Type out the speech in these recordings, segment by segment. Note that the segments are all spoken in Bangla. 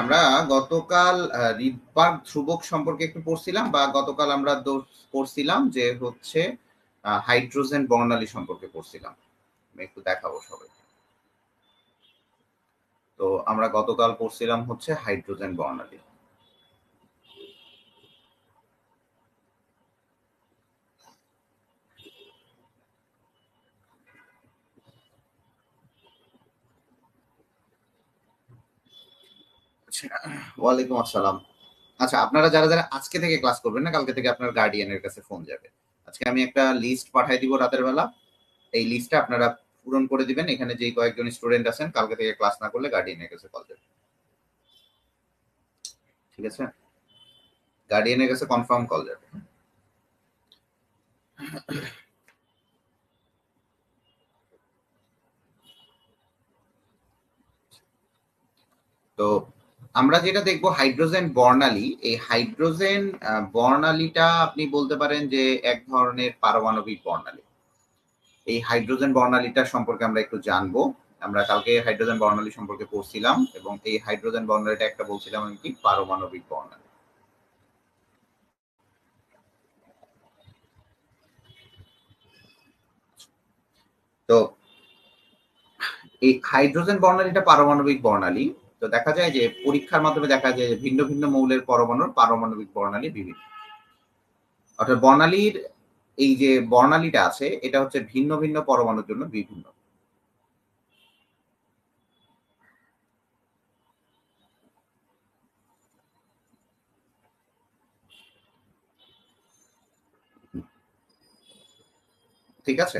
আমরা গতকাল রিডবার্গ ধ্রুবক সম্পর্কে একটু পড়ছিলাম, বা গতকাল আমরা পড়ছিলাম যে হচ্ছে হাইড্রোজেন বর্ণালী সম্পর্কে পড়ছিলাম। আমি একটু দেখাবো সবাই। তো আমরা গতকাল পড়ছিলাম হচ্ছে হাইড্রোজেন বর্ণালী। ওয়ালাইকুম আসসালাম। আচ্ছা, আপনারা যারা যারা আজকে থেকে ক্লাস করবেন না, কালকে থেকে আপনার গার্ডিয়ানের কাছে ফোন যাবে। আজকে আমি একটা লিস্ট পাঠিয়ে দিব রাতের বেলা। এই লিস্টটা আপনারা পূরণ করে দিবেন। এখানে যে কয়েকজন স্টুডেন্ট আছেন, কালকে থেকে ক্লাস না করলে গার্ডিয়ানের কাছে কল যাবে। ঠিক আছে, গার্ডিয়ানের কাছে কনফার্ম কল যাবে। তো আমরা যেটা দেখবো হাইড্রোজেন বর্ণালী, এই হাইড্রোজেন বর্ণালীটা আপনি বলতে পারেন যে এক ধরনের পারমাণবিক বর্ণালী। এই হাইড্রোজেন বর্ণালীটা সম্পর্কে আমরা একটু জানবো। আমরা কালকে হাইড্রোজেন বর্ণালী সম্পর্কে পড়ছিলাম, এবং এই হাইড্রোজেন বর্ণালীটা একটা বলছিলাম কি পারমাণবিক বর্ণালী। তো এই হাইড্রোজেন বর্ণালীটা পারমাণবিক বর্ণালী। তো দেখা যায় যে পরীক্ষার মাধ্যমে দেখা যায় যে ভিন্ন ভিন্ন মৌলের পরমাণুর পারমাণবিক বর্ণালী বিভিন্ন। অর্থাৎ বর্ণালীর এই যে বর্ণালীটা আছে, এটা হচ্ছে ভিন্ন ভিন্ন পরমাণুর জন্য বিভিন্ন। ঠিক আছে,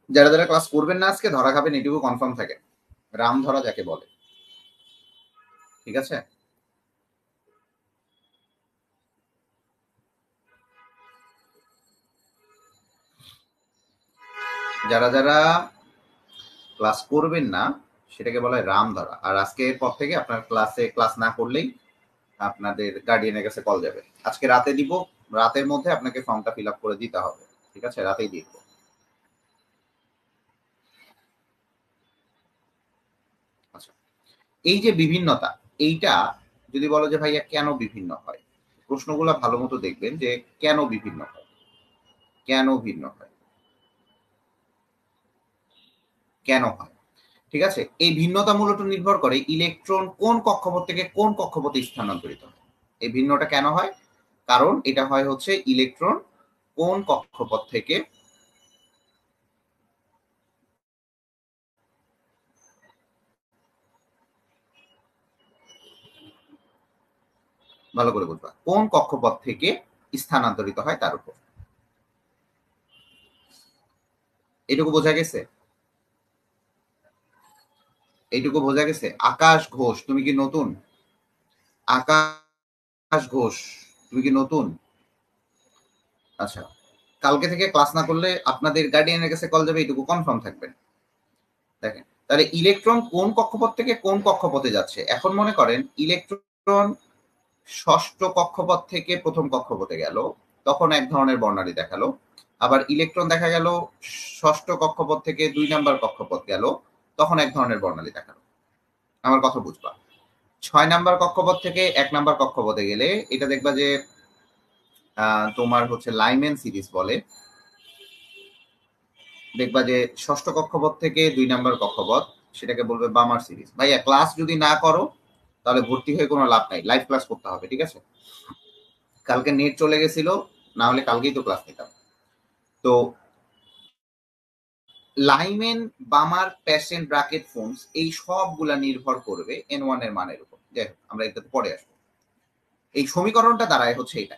যারা যারা ক্লাস করবেন না আজকে ধরা খাবেন, এটুকু কনফার্ম থাকে। রাম ধরা যাকে বলে। ঠিক আছে, যারা যারা ক্লাস করবেন না সেটাকে বলা হয় রাম ধরা। আর আজকে পর থেকে আপনার ক্লাস না করলেই আপনাদের গার্ডিয়ানের কাছে কল যাবে। আজকে রাতে দিব, রাতের মধ্যে আপনাকে ফর্মটা ফিল আপ করে দিতে হবে। ঠিক আছে, রাতেই দিয়ে দেবো। আচ্ছা, এই যে বিভিন্নতা, এইটা যদি বলো যে ভাইয়া কেন বিভিন্ন হয়, প্রশ্নগুলো ভালো মতো দেখবেন যে কেন বিভিন্ন হয়, কেন ভিন্ন হয়, কেন হয়। ঠিক আছে, এই ভিন্নতা মূলত নির্ভর করে ইলেকট্রন কোন কক্ষপথ থেকে কোন কক্ষপথে স্থানান্তরিত হয়। এই ভিন্নটা কেন হয়? কারণ এটা হয় হচ্ছে ইলেকট্রন কোন কক্ষপথ থেকে, ভালো করে বুঝবা, কোন কক্ষপথ থেকে স্থানান্তরিত হয় তার উপর। এটুকু বোঝা গেছে? এইটুকু বোঝা গেছে? আকাশ ঘোষ, তুমি কি নতুন? আকাশ ঘোষ, তুমি কি নতুন? আচ্ছা, কালকে থেকে ক্লাস না করলে আপনাদের গার্ডিয়ানের কাছে কল যাবে, এইটুকু কনফার্ম থাকবেন। দেখেন, তাহলে ইলেকট্রন কোন কক্ষপথ থেকে কোন কক্ষপথে যাচ্ছে। এখন মনে করেন ইলেকট্রন ষষ্ঠ কক্ষপথ থেকে প্রথম কক্ষপথে গেল, তখন এক ধরনের বর্ণালী দেখালো। আবার ইলেকট্রন দেখা গেল ষষ্ঠ কক্ষপথ থেকে ২ নাম্বার কক্ষপথ গেল, তখন এক ধরনের বর্ণালী দেখালো। আমার কথা বুঝবা। ৬ নাম্বার কক্ষপথ থেকে ১ নাম্বার কক্ষপথে গেলে এটা দেখবা যে তোমার হচ্ছে লাইম্যান সিরিজ বলে। দেখবা যে ষষ্ঠ কক্ষপথ থেকে ২ নাম্বার কক্ষপথ, সেটাকে বলবে বামার সিরিজ। ভাইয়া ক্লাস যদি না করো তাহলে ভর্তি হয়ে কোনো লাভ নাই, লাইভ ক্লাস করতে হবে। ঠিক আছে, কালকে নেট চলে গেছিল, না হলে কালকেই তো ক্লাস নিতাম। তো লাইমেন, বামার, প্যাসেন্ট, ব্রাকেট, ফোনস, এই সবগুলা নির্ভর করবে N1 এর মানের উপর। যাই হোক, আমরা এটাতে পরে আসবো। এই সমীকরণটা দাঁড়ায় হচ্ছে এটা।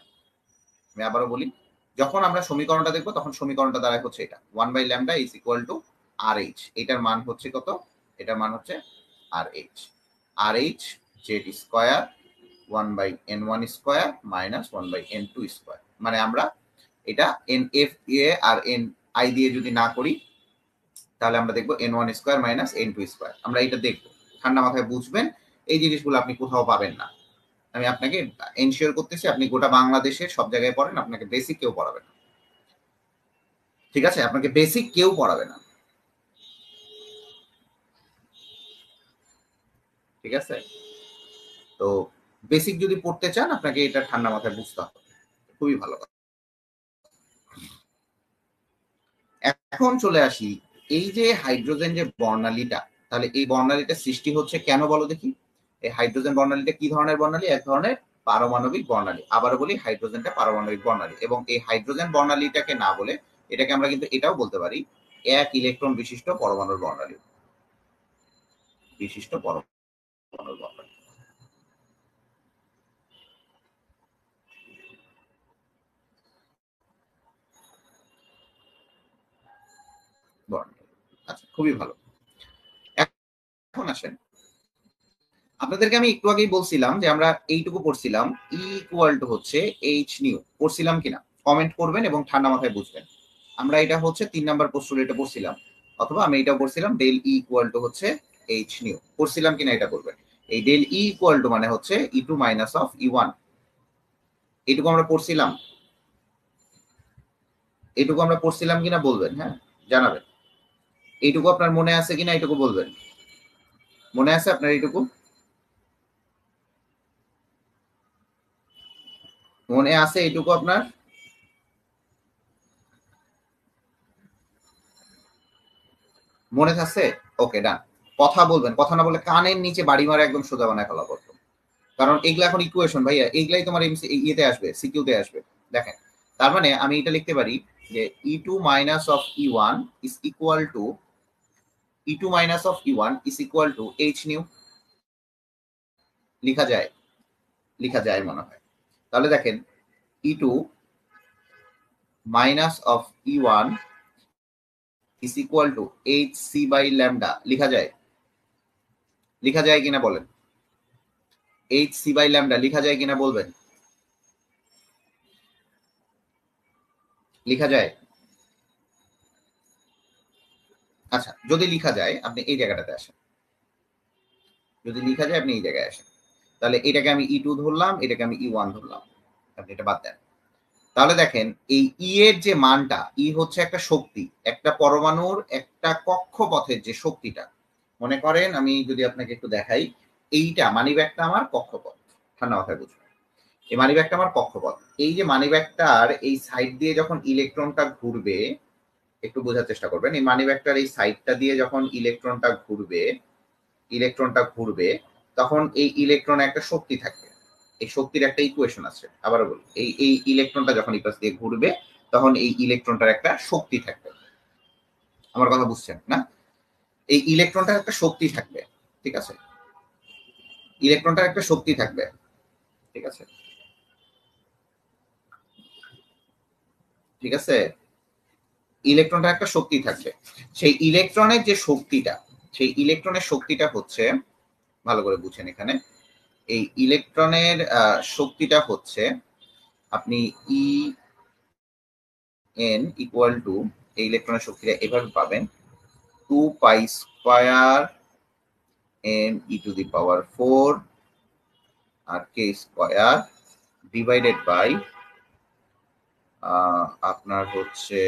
আমি আবারও বলি, যখন আমরা সমীকরণটা দেখবো তখন সমীকরণটা দাঁড়ায় হচ্ছে এটা, 1/λ ইজ ইকুয়াল টু RH। এটার মান হচ্ছে কত? এটার মান হচ্ছে RH। RH Z square 1/N1 square minus 1/N2 square. মানে আমরা এটা NF দিয়ে আর NI দিয়ে যদি না করি, তাহলে আমরা দেখবো N1 square minus N2 square. আমরা এটা দেখবো, ঠান্ডা মাথায় বুঝবেন। এই জিনিসগুলো আপনি কোথাও পাবেন না। আমি আপনাকে এনশিওর করতেছি, আপনি গোটা বাংলাদেশের সব জায়গায় পড়েন, আপনাকে বেসিক কেউ পড়াবে না। ঠিক আছে, আপনাকে বেসিক কেউ পড়াবে না। ঠিক আছে? তো বেসিক যদি পড়তে চান আপনাকে এটা ঠান্ডা মাথায় বুঝতে হবে। খুবই ভালো কথা। এখন চলে আসি, এই যে হাইড্রোজেন যে বর্ণালীটা, তাহলে এই বর্ণালীটা সৃষ্টি হচ্ছে কেন বলো দেখি? এই হাইড্রোজেন বর্ণালীটা কি ধরনের বর্ণালী? এক ধরনের পারমাণবিক বর্ণালী। আবারও বলি, হাইড্রোজেনটা পারমাণবিক বর্ণালী। এবং এই হাইড্রোজেন বর্ণালীটাকে না বলে এটাকে আমরা কিন্তু এটাও বলতে পারি এক ইলেকট্রন বিশিষ্ট পরমাণুর বর্ণালী। বিশিষ্ট পরমাণুর বর্ণালী। আচ্ছা, খুবই ভালো। এখন আসেন, আপনাদেরকে আমি একটু আগেই বলছিলাম যে আমরা এইটুকু পড়ছিলাম, ই ইকুয়াল টু হচ্ছে এইচ নিউ। পড়ছিলাম কিনা কমেন্ট করবেন এবং ঠান্ডা মাথায় বুঝবেন। আমরা এটা হচ্ছে 3 নাম্বার পোস্টুলেটে পড়ছিলাম, অথবা আমি এটা পড়ছিলাম ডেল ই ইকুয়াল টু হচ্ছে এইচ নিউ। পড়ছিলাম কিনা এটা করবেন। এই ডেল ই ইকুয়াল টু মানে হচ্ছে E two minus of E one. এইটুকু আমরা পড়ছিলাম, এইটুকু আমরা পড়ছিলাম কিনা বলবেন, হ্যাঁ জানাবেন। এইটুকু আপনার মনে আছে কিনা এইটুকু বলবেন। মনে আছে আপনার এইটুকু? মনে আছে এইটুকু আপনার? মনে থাকছে? ওকে, ডান। কথা বলবেন, কথা না বলে কানের নিচে বাড়ি মারা একদম সোজা বানায় ফেলা করতো। কারণ এগুলা এখন ইকুয়েশন ভাইয়া, এগুলাই তোমার ইয়েতে আসবে, সিকিউতে আসবে। দেখেন, তার মানে আমি এটা লিখতে পারি যে E two minus of E one is equal to E two minus of E one is equal to H nu. লিখা যায়? লিখা যায় মনে হয়। তাহলে দেখেন, E two minus of E one is equal to H C by lambda. লিখা যায়? লিখা যায় কিনা বলেন? এইচ সি বাই ল্যামডা লিখা যায় কিনা বলবেন। লিখা যায়? আচ্ছা, যদি লিখা যায় আপনি এই জায়গাটাতে আসেন। যদি লিখা যায় আপনি এই জায়গায় আসেন। তাহলে এটাকে আমি ই টু ধরলাম, এটাকে আমি ই ওয়ান ধরলাম। আপনি এটা বাদ দেন। তাহলে দেখেন, এই ই এর যে মানটা, ই হচ্ছে একটা শক্তি, একটা পরমাণুর একটা কক্ষপথের যে শক্তিটা। মনে করেন আমি যদি আপনাকে একটু দেখাই, এইটা মানিব্যাগটা আমার কক্ষপথ। ঠান্ডা মাথায় বুঝবেন, এই মানিব্যাগটা আমার কক্ষপথ। এই যে মানিব্যাগটার এই সাইড দিয়ে যখন ইলেকট্রনটা ঘুরবে, একটু বোঝার চেষ্টা করবেন। এই মানিব্যাগটার এই সাইডটা দিয়ে যখন ইলেকট্রনটা ঘুরবে, তখন এই ইলেকট্রনে একটা শক্তি থাকবে। এই শক্তির একটা ইকুয়েশন আছে। আবারও বলি, এই এই ইলেকট্রনটা যখন এই পাশ দিয়ে ঘুরবে, তখন এই ইলেকট্রনটার একটা শক্তি থাকবে। আমার কথা বুঝছেন না? এই ইলেকট্রনটার একটা শক্তি থাকবে। ঠিক আছে? ইলেকট্রনটার একটা শক্তি থাকবে। ঠিক আছে? ঠিক আছে? ইলেকট্রনটার একটা শক্তি থাকবে। সেই ইলেকট্রনের যে শক্তিটা, সেই ইলেকট্রনের শক্তিটা হচ্ছে, ভালো করে বুঝেন এখানে, এই ইলেকট্রনের শক্তিটা হচ্ছে, আপনি ই এন ইকুয়াল টু, এই ইলেকট্রনের শক্তিটা এভাবে পাবেন, 2 pi square n e to the power 4 আর কে স্কয়ার ডিভাইডেড বাই আপনার হচ্ছে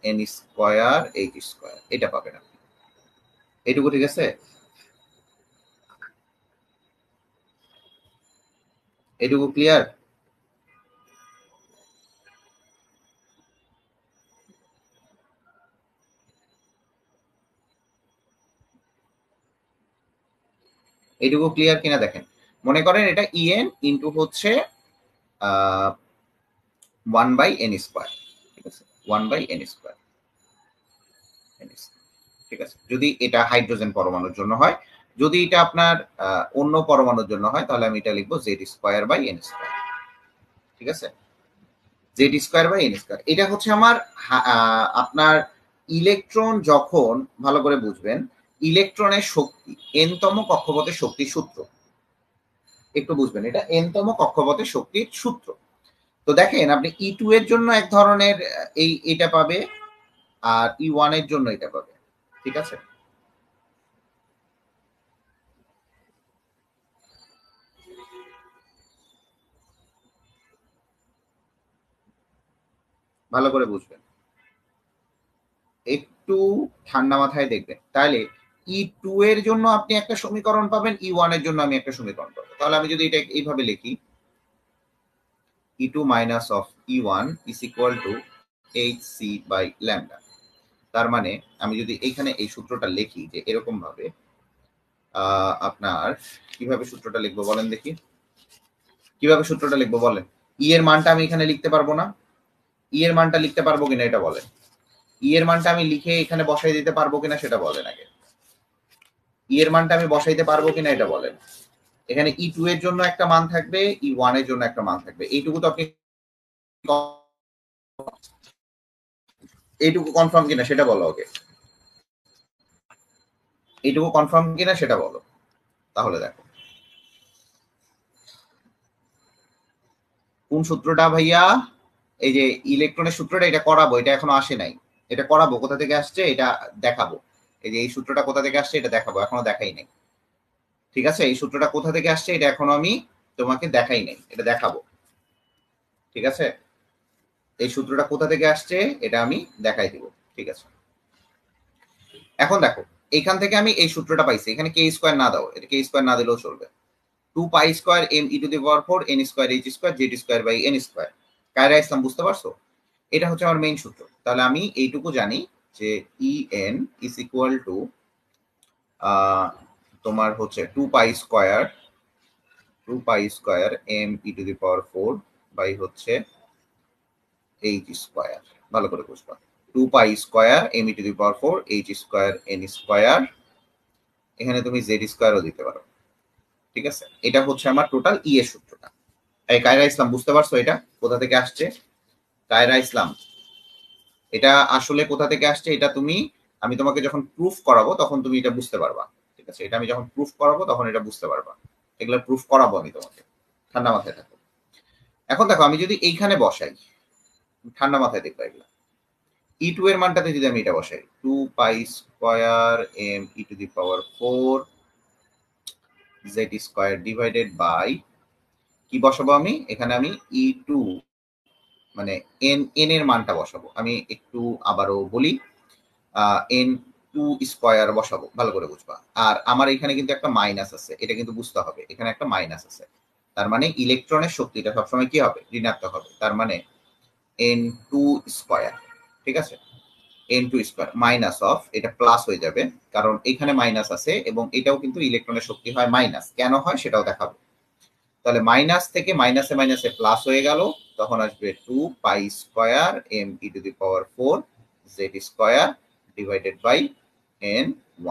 এন স্কয়ার এইচ স্কয়ার। এটা পাবেন আপনি। এইটুকু ঠিক আছে? এইটুকু ক্লিয়ার? এইটুকু ক্লিয়ার কিনা দেখেন। মনে করেন এটা ইএন ইন্টু হচ্ছে 1/n²। ঠিক আছে? 1/n²। ঠিক আছে? যদি এটা হাইড্রোজেন পরমাণুর জন্য হয়। যদি এটা আপনার অন্য পরমাণুর জন্য হয়, তাহলে আমি এটা লিখবো z²/n²। ঠিক আছে? z²/n²। এটা হচ্ছে আমার আপনার ইলেকট্রন যখন, ভালো করে বুঝবেন, ইলেকট্রনের শক্তি, এনতম কক্ষপথের শক্তির সূত্র। একটু বুঝবেন, এটা এনতম কক্ষপথের শক্তির সূত্র। তো দেখেন, আপনি ই টু এর জন্য এক ধরনের এটা পাবে, আর ই ওয়ান এর জন্য এটা পাবে। ঠিক আছে? ভালো করে বুঝবেন, একটু ঠান্ডা মাথায় দেখবেন। তাহলে E2 এর জন্য আপনি একটা সমীকরণ পাবেন, E1 এর জন্য আমি একটা সমীকরণ পাবো। তাহলে আমি যদি এটা এইভাবে লিখি, E2 minus of E1 is equal to hc by lambda। তার মানে আমি যদি এইখানে এই সূত্রটা লিখি যে এরকম ভাবে, আপনার কিভাবে সূত্রটা লিখবো বলেন দেখি, কিভাবে সূত্রটা লিখবো বলেন। ই এর মানটা আমি এখানে লিখতে পারবো না? ই এর মানটা লিখতে পারবো কিনা এটা বলেন। ই এর মানটা আমি লিখে এখানে বসাই দিতে পারবো কিনা সেটা বলেন আগে। ই এর মানটা আমি বসাইতে পারবো কিনা এটা বলেন। এখানে E2 এর জন্য একটা মান থাকবে, E1 এর জন্য একটা মান থাকবে। এইটুকু তো আপনি, এইটুকু কনফার্ম কিনা সেটা বলো ওকে, এইটুকু কনফার্ম কিনা সেটা বলো। তাহলে দেখো কোন সূত্রটা ভাইয়া, এই যে ইলেকট্রনের সূত্রটা, এটা করাবো, এটা এখনো আসে নাই। এটা করাবো, কোথা থেকে আসছে এটা দেখাবো। এই যে এই সূত্রটা কোথা থেকে আসছে এটা দেখাবো, এখনো দেখাই নাই। ঠিক আছে, এই সূত্রটা কোথা থেকে আসছে এটা এখনো আমি তোমাকে দেখাই নাই, এটা দেখাবো। ঠিক আছে, এই সূত্রটা কোথা থেকে আসছে এটা আমি দেখাই দিব। ঠিক আছে, এখন দেখো এখান থেকে আমি এই সূত্রটা পাইছি। এখানে কে স্কোয়ার না দাও, এটা কে স্কোয়ার না দিলেও চলবে। 2 pi square M E to the power 4 N square H square Z square by N square. Kaira Islam, বুঝতে পারছো? এটা হচ্ছে আমার মেইন সূত্র। তাহলে আমি এইটুকু জানি যে E n is equal to তোমার হচ্ছে 2 pi square M E to the power 4 by হচ্ছে এইচ স্কোয়ার। ভালো করে বুঝবা, 2 pi square M E to the power 4 h square n square, এখানে তুমি জেড স্কোয়ারও দিতে পারো। ঠিক আছে, এটা হচ্ছে আমার টোটাল ই এর সূত্রটা। এই কায়রা ইসলাম, বুঝতে পারছো এটা কোথা থেকে আসছে? কায়রা ইসলাম, এটা আসলে কোথা থেকে আসছে এটা তুমি, আমি তোমাকে যখন প্রুফ করাবো তখন তুমি এটা বুঝতে পারবা। ঠিক আছে, এটা আমি যখন প্রুফ করাবো তখন এটা বুঝতে পারবা। এগুলো প্রুফ করাবো আমি তোমাকে, ঠান্ডা মাথায় থাকো। এখন দেখো আমি যদি এইখানে বসাই, ঠান্ডা মাথায় দেখবা এগুলো, E2 এর মানটাতে যদি আমি এটা বসাই, 2 pi square M E to the power 4 Z square divided by, কি বসাবো আমি এখানে, আমি E2 মানে এন এন এর মানটা বসাবো। আমি একটু আবারও বলি, এন 2 স্কোয়ার বসাবো, ভালো করে বুঝবা। আর আমার এখানে কিন্তু একটা মাইনাস আছে, এটা কিন্তু বুঝতে হবে, এখানে একটা মাইনাস আছে। তার মানে ইলেকট্রনের শক্তিটা সবসময় কি হবে, ঋণাত্মক হবে। তার মানে n2 স্কোয়ার। ঠিক আছে, n2 স্কোয়ার মাইনাস অফ, এটা প্লাস হয়ে যাবে কারণ এখানে মাইনাস আছে, এবং এটাও কিন্তু ইলেকট্রনের শক্তি হয় মাইনাস, কেন হয় সেটাও দেখাবো। তাহলে মাইনাস থেকে মাইনাসে মাইনাসে প্লাস হয়ে গেল, তখন আসবে 2 pi square M E to the power 4 Z square divided by n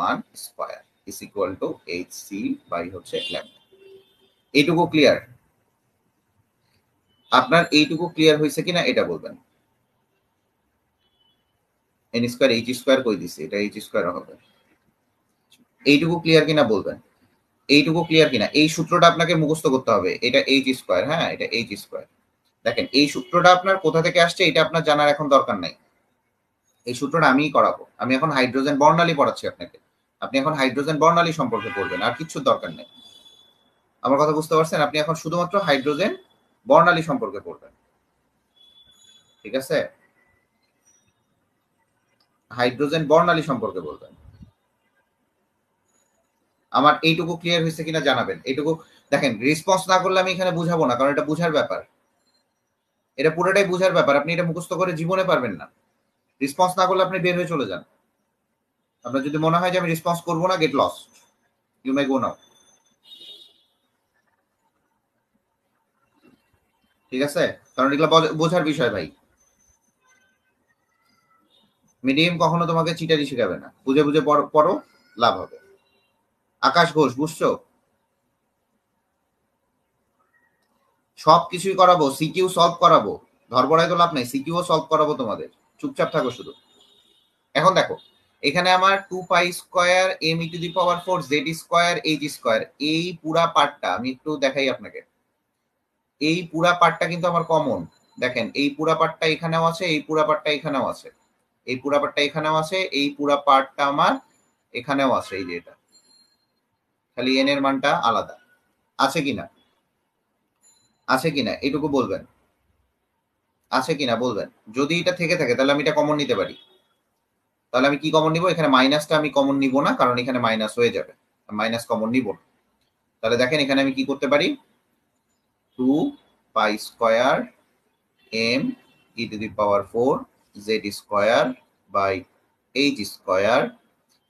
1 square is equal to H C by হচ্ছে ল্যাম্ডা। এইটুকু ক্লিয়ার? আপনার এইটুকু ক্লিয়ার হয়েছে কিনা এটা বলবেন। এন স্কোয়ার এইচ স্কোয়ার কই দিছে, এটা এইচ স্কোয়ার হবে। এইটুকু ক্লিয়ার কিনা বলবেন, এইটুকু ক্লিয়ার কিনা। এই সূত্রটা আপনাকে মুখস্থ করতে হবে, এটা এইচ স্কোয়ার, হ্যাঁ এটা এইচ স্কোয়ার। দেখেন এই সূত্রটা আপনার কোথা থেকে আসছে এটা আপনার জানার এখন দরকার নাই। এই সূত্রটা আমিই করাবো, আমি এখন হাইড্রোজেন বর্ণালী পড়াচ্ছি আপনাকে। আপনি এখন হাইড্রোজেন বর্ণালী সম্পর্কে পড়বেন, আর কিচ্ছু দরকার নেই। আমার কথা বুঝতে পারছেন? আপনি এখন শুধুমাত্র হাইড্রোজেন বর্ণালী সম্পর্কে পড়বেন। ঠিক আছে, হাইড্রোজেন বর্ণালী সম্পর্কে বলবেন। আমার এইটুকু ক্লিয়ার হয়েছে কিনা জানাবেন। এইটুকু দেখেন, রেসপন্স না করলে আমি এখানে বুঝাবো না, কারণ এটা বুঝার ব্যাপার, এটা পুরোটাই বুঝার ব্যাপার। আপনি এটা মুখস্থ করে জীবনে পারবেন না। রেসপন্স না করলে আপনি বের হয়ে চলে যান। আপনার যদি মনে হয় যে আমি রেসপন্স করবো না, গেট লস্ট, ইউ মে গো নাও। ঠিক আছে, কারণ এগুলো বোঝার বিষয় ভাই। মিডিয়াম কখনো তোমাকে চিটারি শিখাবে না, বুঝে বুঝে পড়ো, লাভ হবে। আকাশ ঘোষ, বুঝছো? সব কিছুই করাবো, সিকিউ সলভ করাবো, ধরপড়ায় তো লাভ নাই, সিকিউ সলভ করাবো তোমাদের, চুপচাপ থাকো শুধু। এখন দেখো এখানে আমার 2 pi square M E to the power 4 Z square H square, এই পুরা পার্টটা আমি একটু দেখাই আপনাকে। এই পুরা পার্টটা কিন্তু আমার কমন। দেখেন এই পুরা পার্টটা এখানেও আছে, এই পুরা পার্টটা এখানেও আছে, এই পুরা পার্টটা এখানেও আছে, এই পুরা পার্টটা আমার এখানেও আছে। এই যে এটা, খালি এন এর মানটা আলাদা। আছে কিনা, আছে কিনা এইটুকু বলবেন, আছে কিনা বলবেন। যদি এটা থেকে থাকে তাহলে আমি এটা কমন নিতে পারি। তাহলে আমি কি কমন নিব? এখানে মাইনাসটা আমি কমন নিব না, কারণ এখানে মাইনাস হয়ে যাবে, মাইনাস কমন নিব না। তাহলে দেখেন এখানে আমি কি করতে পারি, 2 pi square m e to the power 4 z square by h square.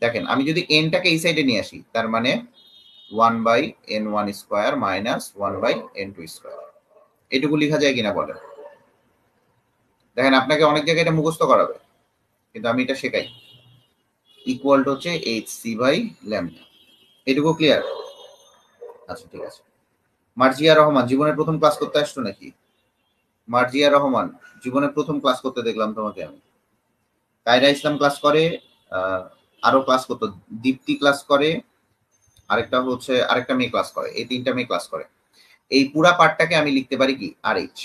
দেখেন আমি যদি n টাকে এই সাইডে নিয়ে আসি, তার মানে 1 by n1 square minus 1 by n2 square. এটুকু লেখা যায় কিনা বলেন? দেখেন আপনাকে অনেক জায়গায় এটা মুখস্থ করাবে, কিন্তু আমি এটা শেখাই। ইকুয়াল টু হচ্ছে hc বাই ল্যামডা। এটুকু ক্লিয়ার? আচ্ছা ঠিক আছে। মার্জিয়া রহমান জীবনের প্রথম ক্লাস করতে আসছো নাকি? মার্জিয়া রহমান জীবনের প্রথম ক্লাস করতে দেখলাম তোমাকে আমি। কায়রা ইসলাম ক্লাস করে, আরো ক্লাস করতো, দীপ্তি ক্লাস করে, আরেকটা মেয়ে ক্লাস করে, এই 3টা মেয়ে ক্লাস করে। এই পুরা পার্টটাকে আমি লিখতে পারি কি RH।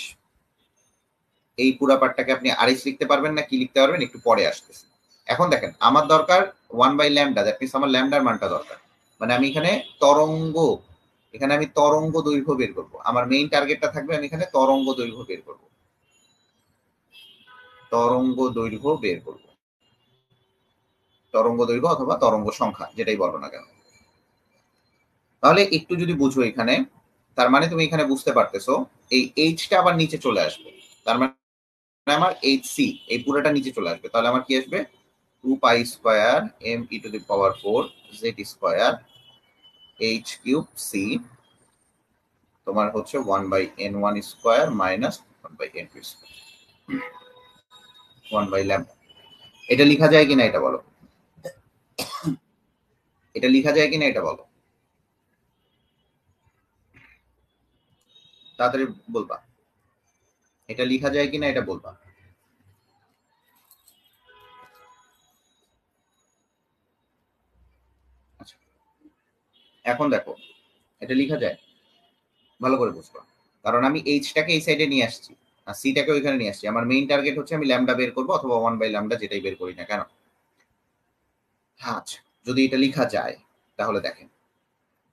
এই পুরা পার্টটাকে আপনি RH লিখতে পারবেন না, কি লিখতে পারবেন একটু পরে আসতেছে। এখন দেখেন আমার দরকার 1 বাই ল্যামডা, দ্যাট মিন্স আমার ল্যামডার মানটা দরকার। মানে আমি এখানে তরঙ্গ দৈর্ঘ্য বের করব। আমার মেইন টার্গেটটা থাকবে আমি এখানে তরঙ্গ দৈর্ঘ্য বের করব। তরঙ্গ দৈর্ঘ্য বের করব, তরঙ্গ দৈর্ঘ্য অথবা তরঙ্গ সংখ্যা যেটাই বলো না কেন। তাহলে একটু যদি বুঝো এখানে, তার মানে তুমি এখানে বুঝতে পারতেছো এই এইচটা আবার নিচে চলে আসবে, তার মানে আমার HC এই পুরোটা নিচে চলে আসবে। তাহলে আমার কি আসবে, 2 pi square m e to the power 4 z square h cube c তোমার হচ্ছে 1 by n1 square minus 1 by n2 square 1 by lambda. এটা লেখা যায় কিনা এটা বলো, এটা লেখা যায় কিনা এটা বলো, তাড়াতাড়ি বলবা। এটা লেখা যায় কিনা এটা বলবা। আচ্ছা এখন দেখো এটা লেখা যায়, ভালো করে বুঝবা। কারণ আমি এইচটাকে এই সাইডে নিয়ে আসছি আর সিটাকে ওইখানে নিয়ে আসছি। আমার মেইন টার্গেট হচ্ছে আমি ল্যামডা বের করবো অথবা 1 বাই ল্যামডা যেটাই বের করি না কেন। আচ্ছা যদি এটা লেখা যায় তাহলে দেখেন,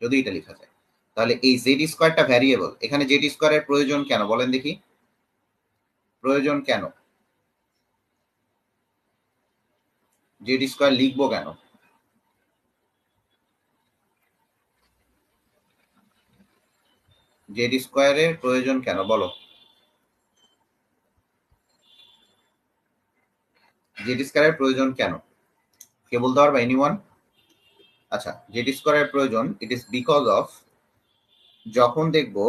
যদি এটা লেখা যায় তাহলে এই জেড স্কোয়ারটা ভ্যারিয়েবল, এখানে জেড স্কোয়ারের প্রয়োজন কেন বলেন দেখি, প্রয়োজন কেন? জেড স্কোয়ার লিখবো কেন? জেড স্কোয়ারের প্রয়োজন কেন বলো, জেড স্কোয়ারের প্রয়োজন কেন কে বলতে পারবা, এনিওয়ান? আচ্ছা জেড স্কোয়ারের প্রয়োজন ইট ইজ বিকজ অফ, যখন দেখবো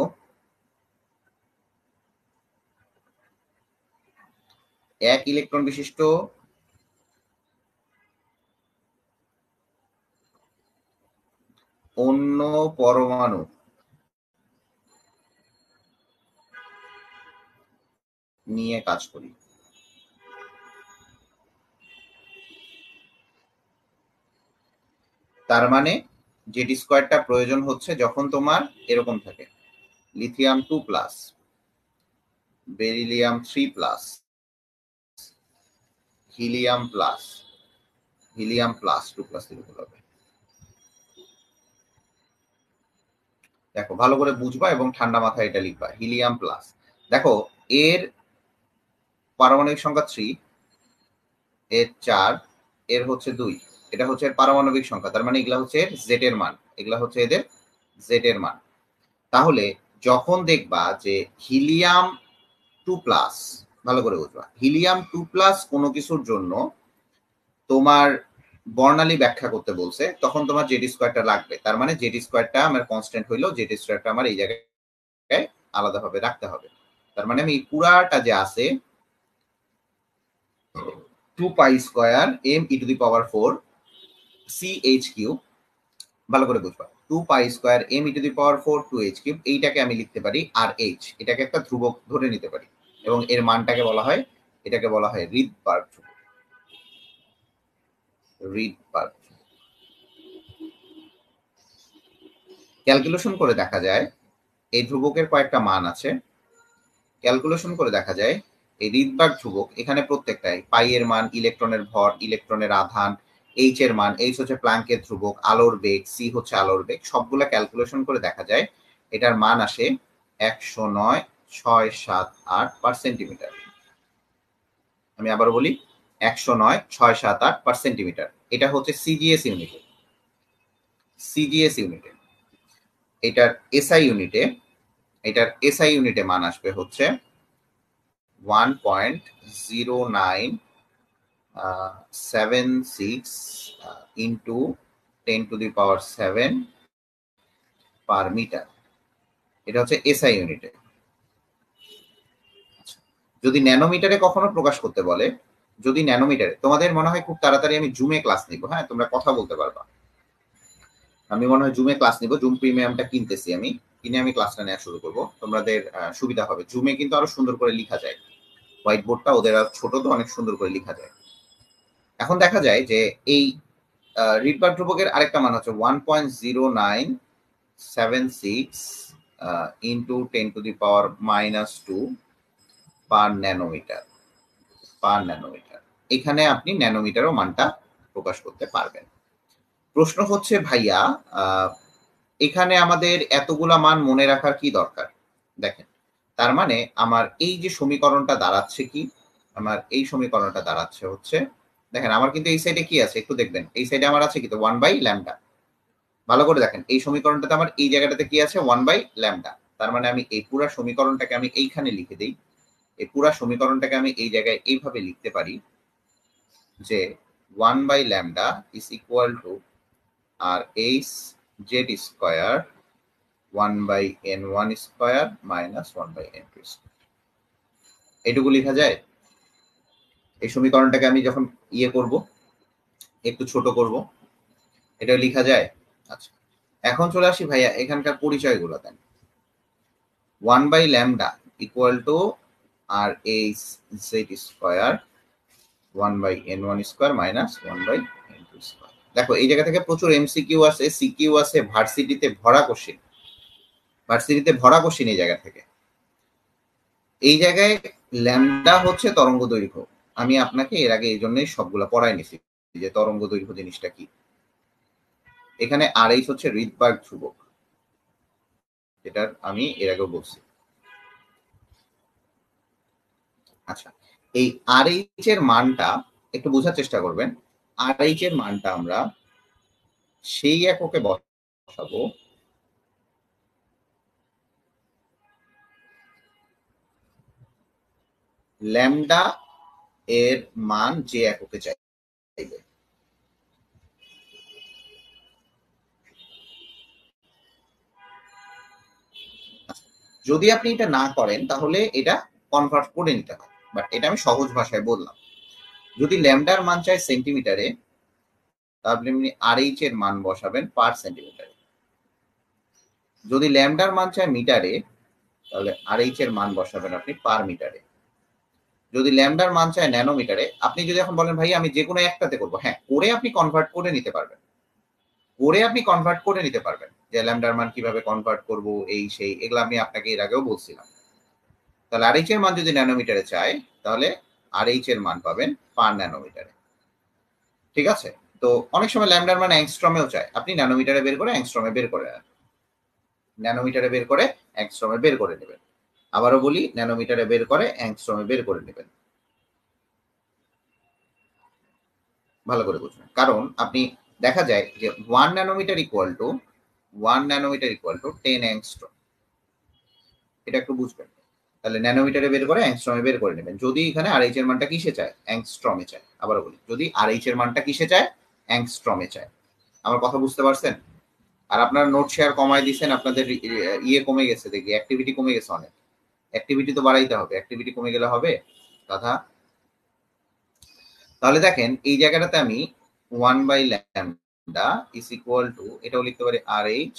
এক ইলেকট্রন বিশিষ্ট অন্য পরমাণু নিয়ে কাজ করি। তার মানে জেড স্কোয়ারটা প্রয়োজন হচ্ছে যখন তোমার এরকম থাকে, lithium 2 plus, beryllium 3 plus, helium plus, helium plus 2 plus এরকম হবে। দেখো ভালো করে বুঝবা এবং ঠান্ডা মাথায় এটা লিখবা, হিলিয়াম প্লাস। দেখো এর পারমাণবিক সংখ্যা 3, এর 4, এর হচ্ছে 2, এটা হচ্ছে এর পারমাণবিক সংখ্যা। তার মানে এগুলা হচ্ছে এর জেড এর মান, এগুলা হচ্ছে এদের জেড এর মান। তাহলে যখন দেখবা যে হিলিয়াম 2 প্লাস, ভালো করে বুঝবা, হিলিয়াম 2 প্লাস কোনো কিছুর জন্য তোমার বর্ণালী ব্যাখ্যা করতে বলছে, তখন তোমার জেড স্কোয়ারটা লাগবে। তার মানে জেড স্কোয়ারটা আমার কনস্ট্যান্ট হইলো, জেড স্কোয়ারটা আমার এই জায়গায় আলাদাভাবে রাখতে হবে। তার মানে আমি পুরাটা যে আছে 2 pi square m e to the power 4 ch cube, ভালো করে বুঝবা, 2 pi square m e to the power 4 2h cube, এইটাকে আমি লিখতে পারি আর h, এটাকে একটা ধ্রুবক ধরে নিতে পারি এবং এর মানটাকে বলা হয়, এটাকে বলা হয় রিডবার্গ ধ্রুবক। রিডবার্গ ক্যালকুলেশন করে দেখা যায় এই ধ্রুবকের কয়েকটা মান আছে, ক্যালকুলেশন করে দেখা যায় এই রিডবার্গ ধ্রুবক এখানে প্রত্যেকটাই পাই এর মান, ইলেকট্রনের ভর, ইলেকট্রনের আধান, এইচ এর মান, এইচ হচ্ছে প্ল্যাঙ্কের ধ্রুবক, আলোর বেগ, সি হচ্ছে আলোর বেগ, সবগুলা ক্যালকুলেশন করে দেখা যায় এটার মান আসে 109.678 পার সেন্টিমিটার। আমি আবার বলি 109 6 7 8 পার সেন্টিমিটার। এটা হচ্ছে সিজিএস ইউনিটে। সিজিএস ইউনিটে এটার এসআই ইউনিটে, এটার এসআই ইউনিটে মান আসবে হচ্ছে 1.0976 ইন্টু 10⁻7 পার মিটার। এটা হচ্ছে এসআই ইউনিটে। যদি ন্যানোমিটারে কখনো প্রকাশ করতে বলে, যদি ন্যানোমিটারে, তোমাদের মনে হয় খুব তাড়াতাড়ি আমি জুমে ক্লাস নিব, হ্যাঁ তোমরা কথা বলতে পারবা। আমি মনে হয় জুমে ক্লাস নিব, জুম প্রিমিয়ামটা কিনতেছি আমি, কিনে আমি ক্লাসটা নেওয়া শুরু করবো, তোমাদের সুবিধা হবে। জুমে কিন্তু আরো সুন্দর করে লেখা যায়, হোয়াইট বোর্ডটা ওদের আর ছোট তো, অনেক সুন্দর করে লেখা যায়। এখন দেখা যায় যে এই রিডবার ধ্রুবকের আরেকটা মান হচ্ছে 1.0976 ইন্টু 10⁻⁻2 পার ন্যানোমিটার। পার ন্যানোমিটার, এখানে আপনি ন্যানোমিটারও মানটা প্রকাশ করতে পারবেন। প্রশ্ন হচ্ছে ভাইয়া এখানে আমাদের এতগুলা মান মনে রাখার কি দরকার? দেখেন, তার মানে আমার এই যে সমীকরণটা দাঁড়াচ্ছে কি, আমার এই সমীকরণটা দাঁড়াচ্ছে হচ্ছে, দেখেন আমার কিন্তু এই সাইডে কি আছে একটু দেখবেন, এই সাইডে আমার আছে কি তো 1/λ। ভালো করে দেখেন, এই সমীকরণটাতে আমার এই জায়গাটাতে কি আছে 1/λ। তার মানে আমি এই পুরো সমীকরণটাকে আমি এইখানে লিখে দেই, এই পুরো সমীকরণটাকে আমি এই জায়গায় এইভাবে লিখতে পারি যে 1/λ is equal to R H Z square 1/n1 square minus 1/n2 square. এটুকু লেখা যায়। এই সমীকরণটাকে আমি যখন ইয়ে করব, একটু ছোট করব, এটা লেখা যায়। আচ্ছা, এখন চলে আসি ভাইয়া এখানকার পরিচয়গুলো দেন। 1/λ equal to R H Z square 1/n1 square minus 1/n2 square. দেখো এই জায়গা থেকে প্রচুর এমসিকিউ আছে, সিকিউ আছে, ভার্সিটিতে ভরা কোশ্চেন, ভার্সিটিতে ভরা কোশ্চেন এই জায়গা থেকে। এই জায়গায় ল্যামডা হচ্ছে তরঙ্গ দৈর্ঘ্য, আমি আপনাকে এর আগে এই জন্যই সবগুলা পড়াই নিছি যে তরঙ্গ দৈর্ঘ্য জিনিসটা কি। এখানে আরএইচ হচ্ছে রিডবার্গ ধ্রুবক, যেটার আমি এর আগেও বলছি। আচ্ছা, এই আরএইচ এর মানটা একটু বোঝার চেষ্টা করবেন। আরএইচ এর মানটা আমরা সেই এককে বসাবো ল্যামডা এর মান যে এককে চাইবে। যদি আপনি এটা না করেন তাহলে এটা কনভার্ট করে নিতে হয়, বাট এটা আমি সহজ ভাষায় বললাম। যদি ল্যামডার মান চাই সেন্টিমিটারে, তাহলে আপনি আরএইচ এর মান বসাবেন পার সেন্টিমিটারে। যদি ল্যামডার মান চাই মিটারে, তাহলে আরএইচ এর মান বসাবেন আপনি পার মিটারে। যদি ল্যামডার মান চায় ন্যানোমিটারে, আপনি যদি এখন বলেন ভাই আমি যে কোনো একটাতে করবো, হ্যাঁ করে আপনি কনভার্ট করে নিতে পারবেন, করে আপনি কনভার্ট করে নিতে পারবেন। যে ল্যামডার মান কিভাবে কনভার্ট করব এই সেই এগুলো আমি আপনাকে এর আগেও বলছিলাম। তাহলে আরএইচ এর মান যদি ন্যানোমিটারে চাই, তাহলে আরএইচ এর মান পাবেন পার ন্যানোমিটারে। ঠিক আছে, তো অনেক সময় ল্যামডার মান অ্যাংস্ট্রমেও চায়, আপনি ন্যানোমিটারে বের করে অ্যাংস্ট্রমে বের করে নেন, ন্যানোমিটারে বের করে অ্যাংস্ট্রমে বের করে নেবেন। আবারও বলি, ন্যানোমিটারে বের করে অ্যাংস্ট্রমে বের করে নেবেন। ভালো করে বুঝবেন, কারণ আপনি দেখা যায় যে 1 ন্যানোমিটার ইকুয়াল টু 10 অ্যাংস্ট্রম, এটা একটু বুঝবেন। তাহলে ন্যানোমিটারে বের করে অ্যাংস্ট্রমে বের করে নেবেন। যদি এখানে আরএইচ এর মানটা কিসে চায়, অ্যাংস্ট্রমে চায়। আবারও বলি, যদি আরএইচ এর মানটা কিসে চায়, অ্যাংস্ট্রমে চায়। আমার কথা বুঝতে পারছেন? আর আপনারা নোট শেয়ার কমায় দিচ্ছেন, আপনাদের ইয়ে কমে গেছে, দেখি অ্যাক্টিভিটি কমে গেছে অনেক। অ্যাক্টিভিটি তো বাড়াইতে হবে, অ্যাক্টিভিটি কমে গেলে হবে কথা। তাহলে দেখেন এই জায়গাটাতে আমি 1/λ ইজ ইকুয়াল টু, এটাও লিখতে পারি আরএইচ,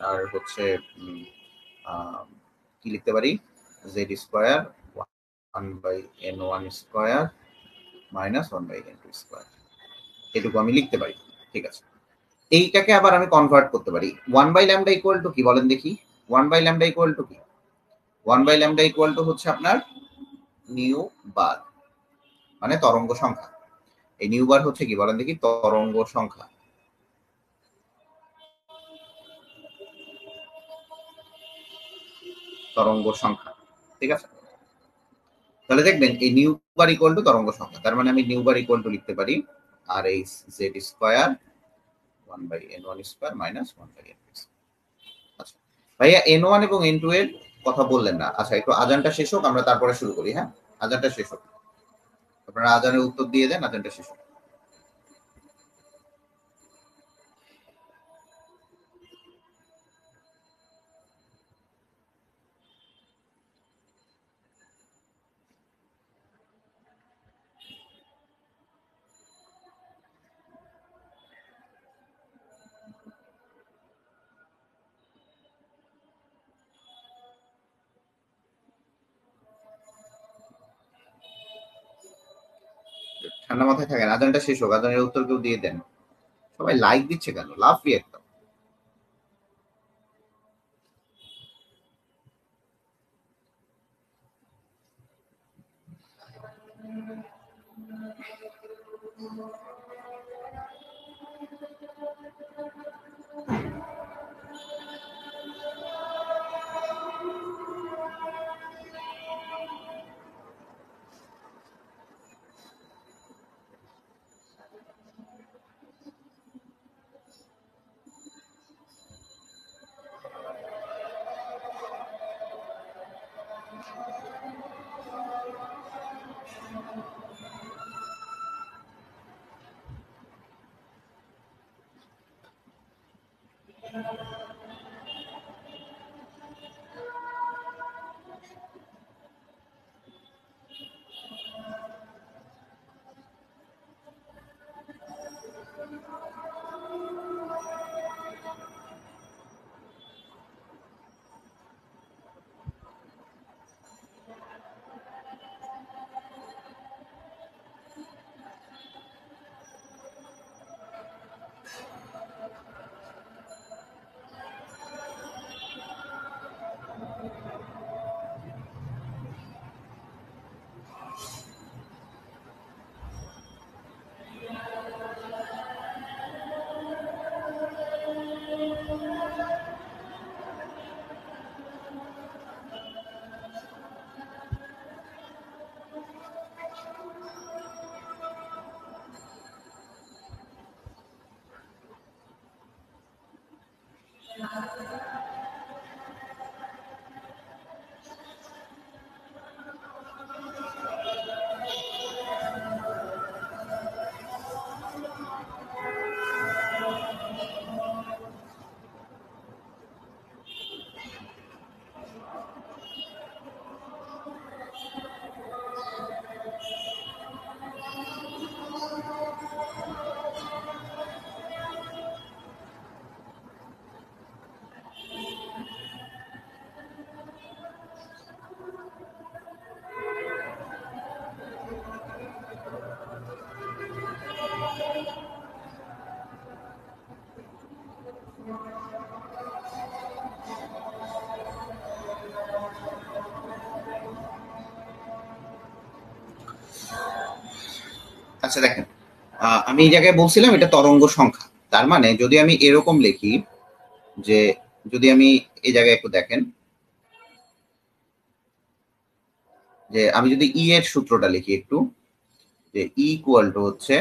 আর হচ্ছে কি লিখতে পারি, Z square 1/n1 square minus 1/n2 square, এটুকু আমি লিখতে পারি। ঠিক আছে, এইটাকে আবার আমি কনভার্ট করতে পারি। 1/λ ইকুয়াল টু কি বলেন দেখি, 1/λ ইকুয়াল টু কি? 1/λ ইকুয়াল টু হচ্ছে আপনার নিউ বার, মানে তরঙ্গ সংখ্যা। এই নিউ বার হচ্ছে কি বলেন দেখি, তরঙ্গ সংখ্যা। তরঙ্গ সংখ্যা, ঠিক আছে। তাহলে তাহলে দেখবেন এই নিউ বার ইকুয়াল টু তরঙ্গ সংখ্যা, তার মানে আমি নিউ বার ইকুয়াল টু লিখতে পারি R H Z square 1/n1 square minus 1/n2। আচ্ছা ভাইয়া n1 এবং n2 এর কথা বললেন না। আচ্ছা একটু আজানটা শেষ হোক, আমরা তারপরে শুরু করি। হ্যাঁ, আজানটা শেষ হোক, আপনারা আজানের উত্তর দিয়ে দেন, আজানটা শেষ হোক। ঠান্ডা মাথায় থাকেন, আজানটা শেষ হোক, আজানের উত্তর কেউ দিয়ে দেন। সবাই লাইক দিচ্ছে কেন? লাভ একদম। আচ্ছা দেখেন, আমি এই জায়গায় বলছিলাম এটা তরঙ্গ সংখ্যা। তার মানে যদি আমি এরকম লিখি যে, যদি আমি এই জায়গায় একটু দেখেন যে আমি যদি ই এর সূত্রটা লিখি একটু, যে ইকুয়াল টু হচ্ছে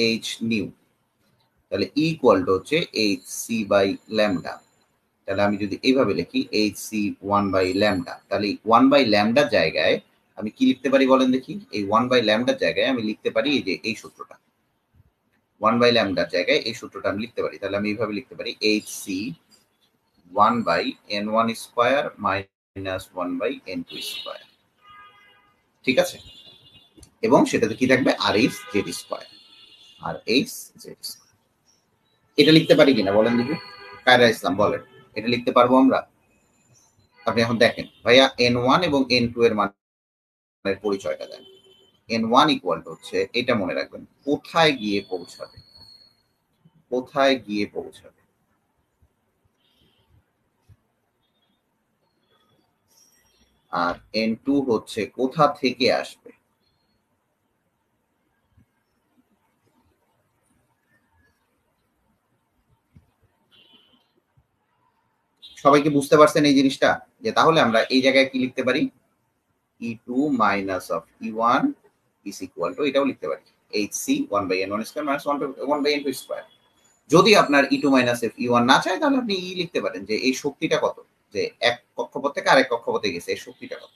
এইচ নিউ, তাহলে ইকুয়াল টু হচ্ছে এইচ সি বাই ল্যামডা। তাহলে আমি যদি এইভাবে লিখি এইচ সি 1/λ, তাহলে 1/λ জায়গায় আমি কি লিখতে পারি বলেন দেখি? এই 1/λ জায়গায় আমি লিখতে পারি এই যে এই সূত্রটা। 1/λ জায়গায় এই সূত্রটা আমি লিখতে পারি। তাহলে আমি এইভাবে লিখতে পারি h c 1/n1 square minus 1/n2 square. ঠিক আছে? এবং সেটাতে কি থাকবে? R H Z square, R H Z square. এটা লিখতে পারি কিনা বলেন দেখি? কায়রা ইসলাম বলেন, এটা লিখতে পারবো আমরা? আপনি এখন দেখেন ভাইয়া, n1 এবং n2 এর মানের পরিচয়টা দেন। n1 ইকুয়াল টু হচ্ছে, এটা মনে রাখবেন, কোথায় গিয়ে পৌঁছাবে, কোথায় গিয়ে পৌঁছাবে। আর n2 হচ্ছে কোথা থেকে আসবে। সবাইকে বুঝতে পারছেন এই জিনিসটা? যে তাহলে আমরা এই জায়গায় কি লিখতে পারি? E2 minus of E1 is equal to, এটাও লিখতে পারি HC 1 by N1 square minus 1 by N2 square। যদি আপনার E2 minus F E1 না চায় তাহলে আপনি লিখতে পারেন যে এই শক্তিটা কত, যে এক কক্ষপথ থেকে আরেক কক্ষপথে গেছে এই শক্তিটা কত,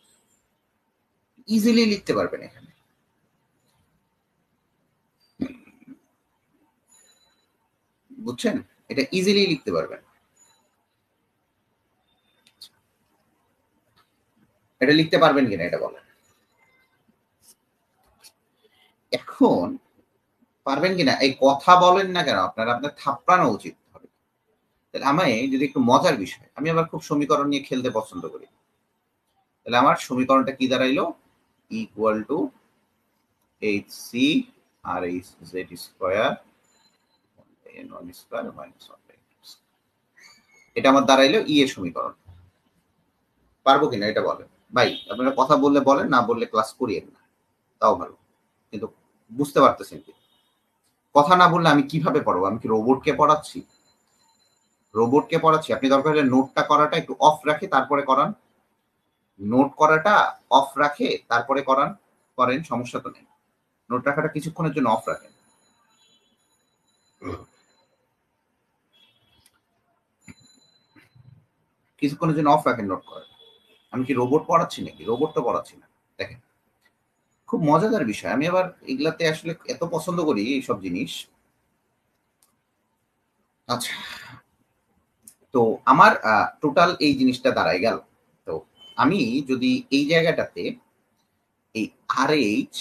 ইজিলি লিখতে পারবেন এখানে। বুঝছেন? এটা ইজিলি লিখতে পারবেন। এটা লিখতে পারবেন কিনা এটা বলেন। এখন পারবেন কিনা এই কথা বলেন না কেন আপনারা, আপনার থাপড়ানো উচিত হবে। তাহলে আমায় যদি একটু মজার বিষয়, আমি আবার খুব সমীকরণ নিয়ে খেলতে পছন্দ করি। তাহলে আমার সমীকরণটা কি দাঁড়াইলো? Equal to HC R Z square N1 square minus 1 এটা আমার দাঁড়াইলো ই এর সমীকরণ। পারবো কিনা এটা বলেন ভাই। আপনারা কথা বললে বলেন, না বললে ক্লাস করিয়েন না, তাও ভালো। কিন্তু বুঝতে পারতেছেন কি? কথা না বললে আমি কিভাবে পড়াবো? আমি কি রোবটকে পড়াচ্ছি? রোবটকে পড়াচ্ছি। আপনি দরকার হলে নোটটা করাটা একটু অফ রাখে তারপরে করান, নোট করাটা অফ রাখে তারপরে করেন, সমস্যা তো নেই। নোট রাখাটা কিছুক্ষণের জন্য অফ রাখেন। কিছুক্ষণের জন্য অফ রাখেন নোট করেন। আমি কি রোবট পড়াচ্ছি নাকি? রোবট তো পড়াচ্ছি না। দেখেন খুব মজাদার বিষয়। আমি আবার এগুলাতে আসলে এত পছন্দ করি এইসব জিনিস। আচ্ছা, তো আমার টোটাল এই জিনিসটা দাঁড়ায় গেল। তো আমি যদি এই জায়গাটাতে এই RH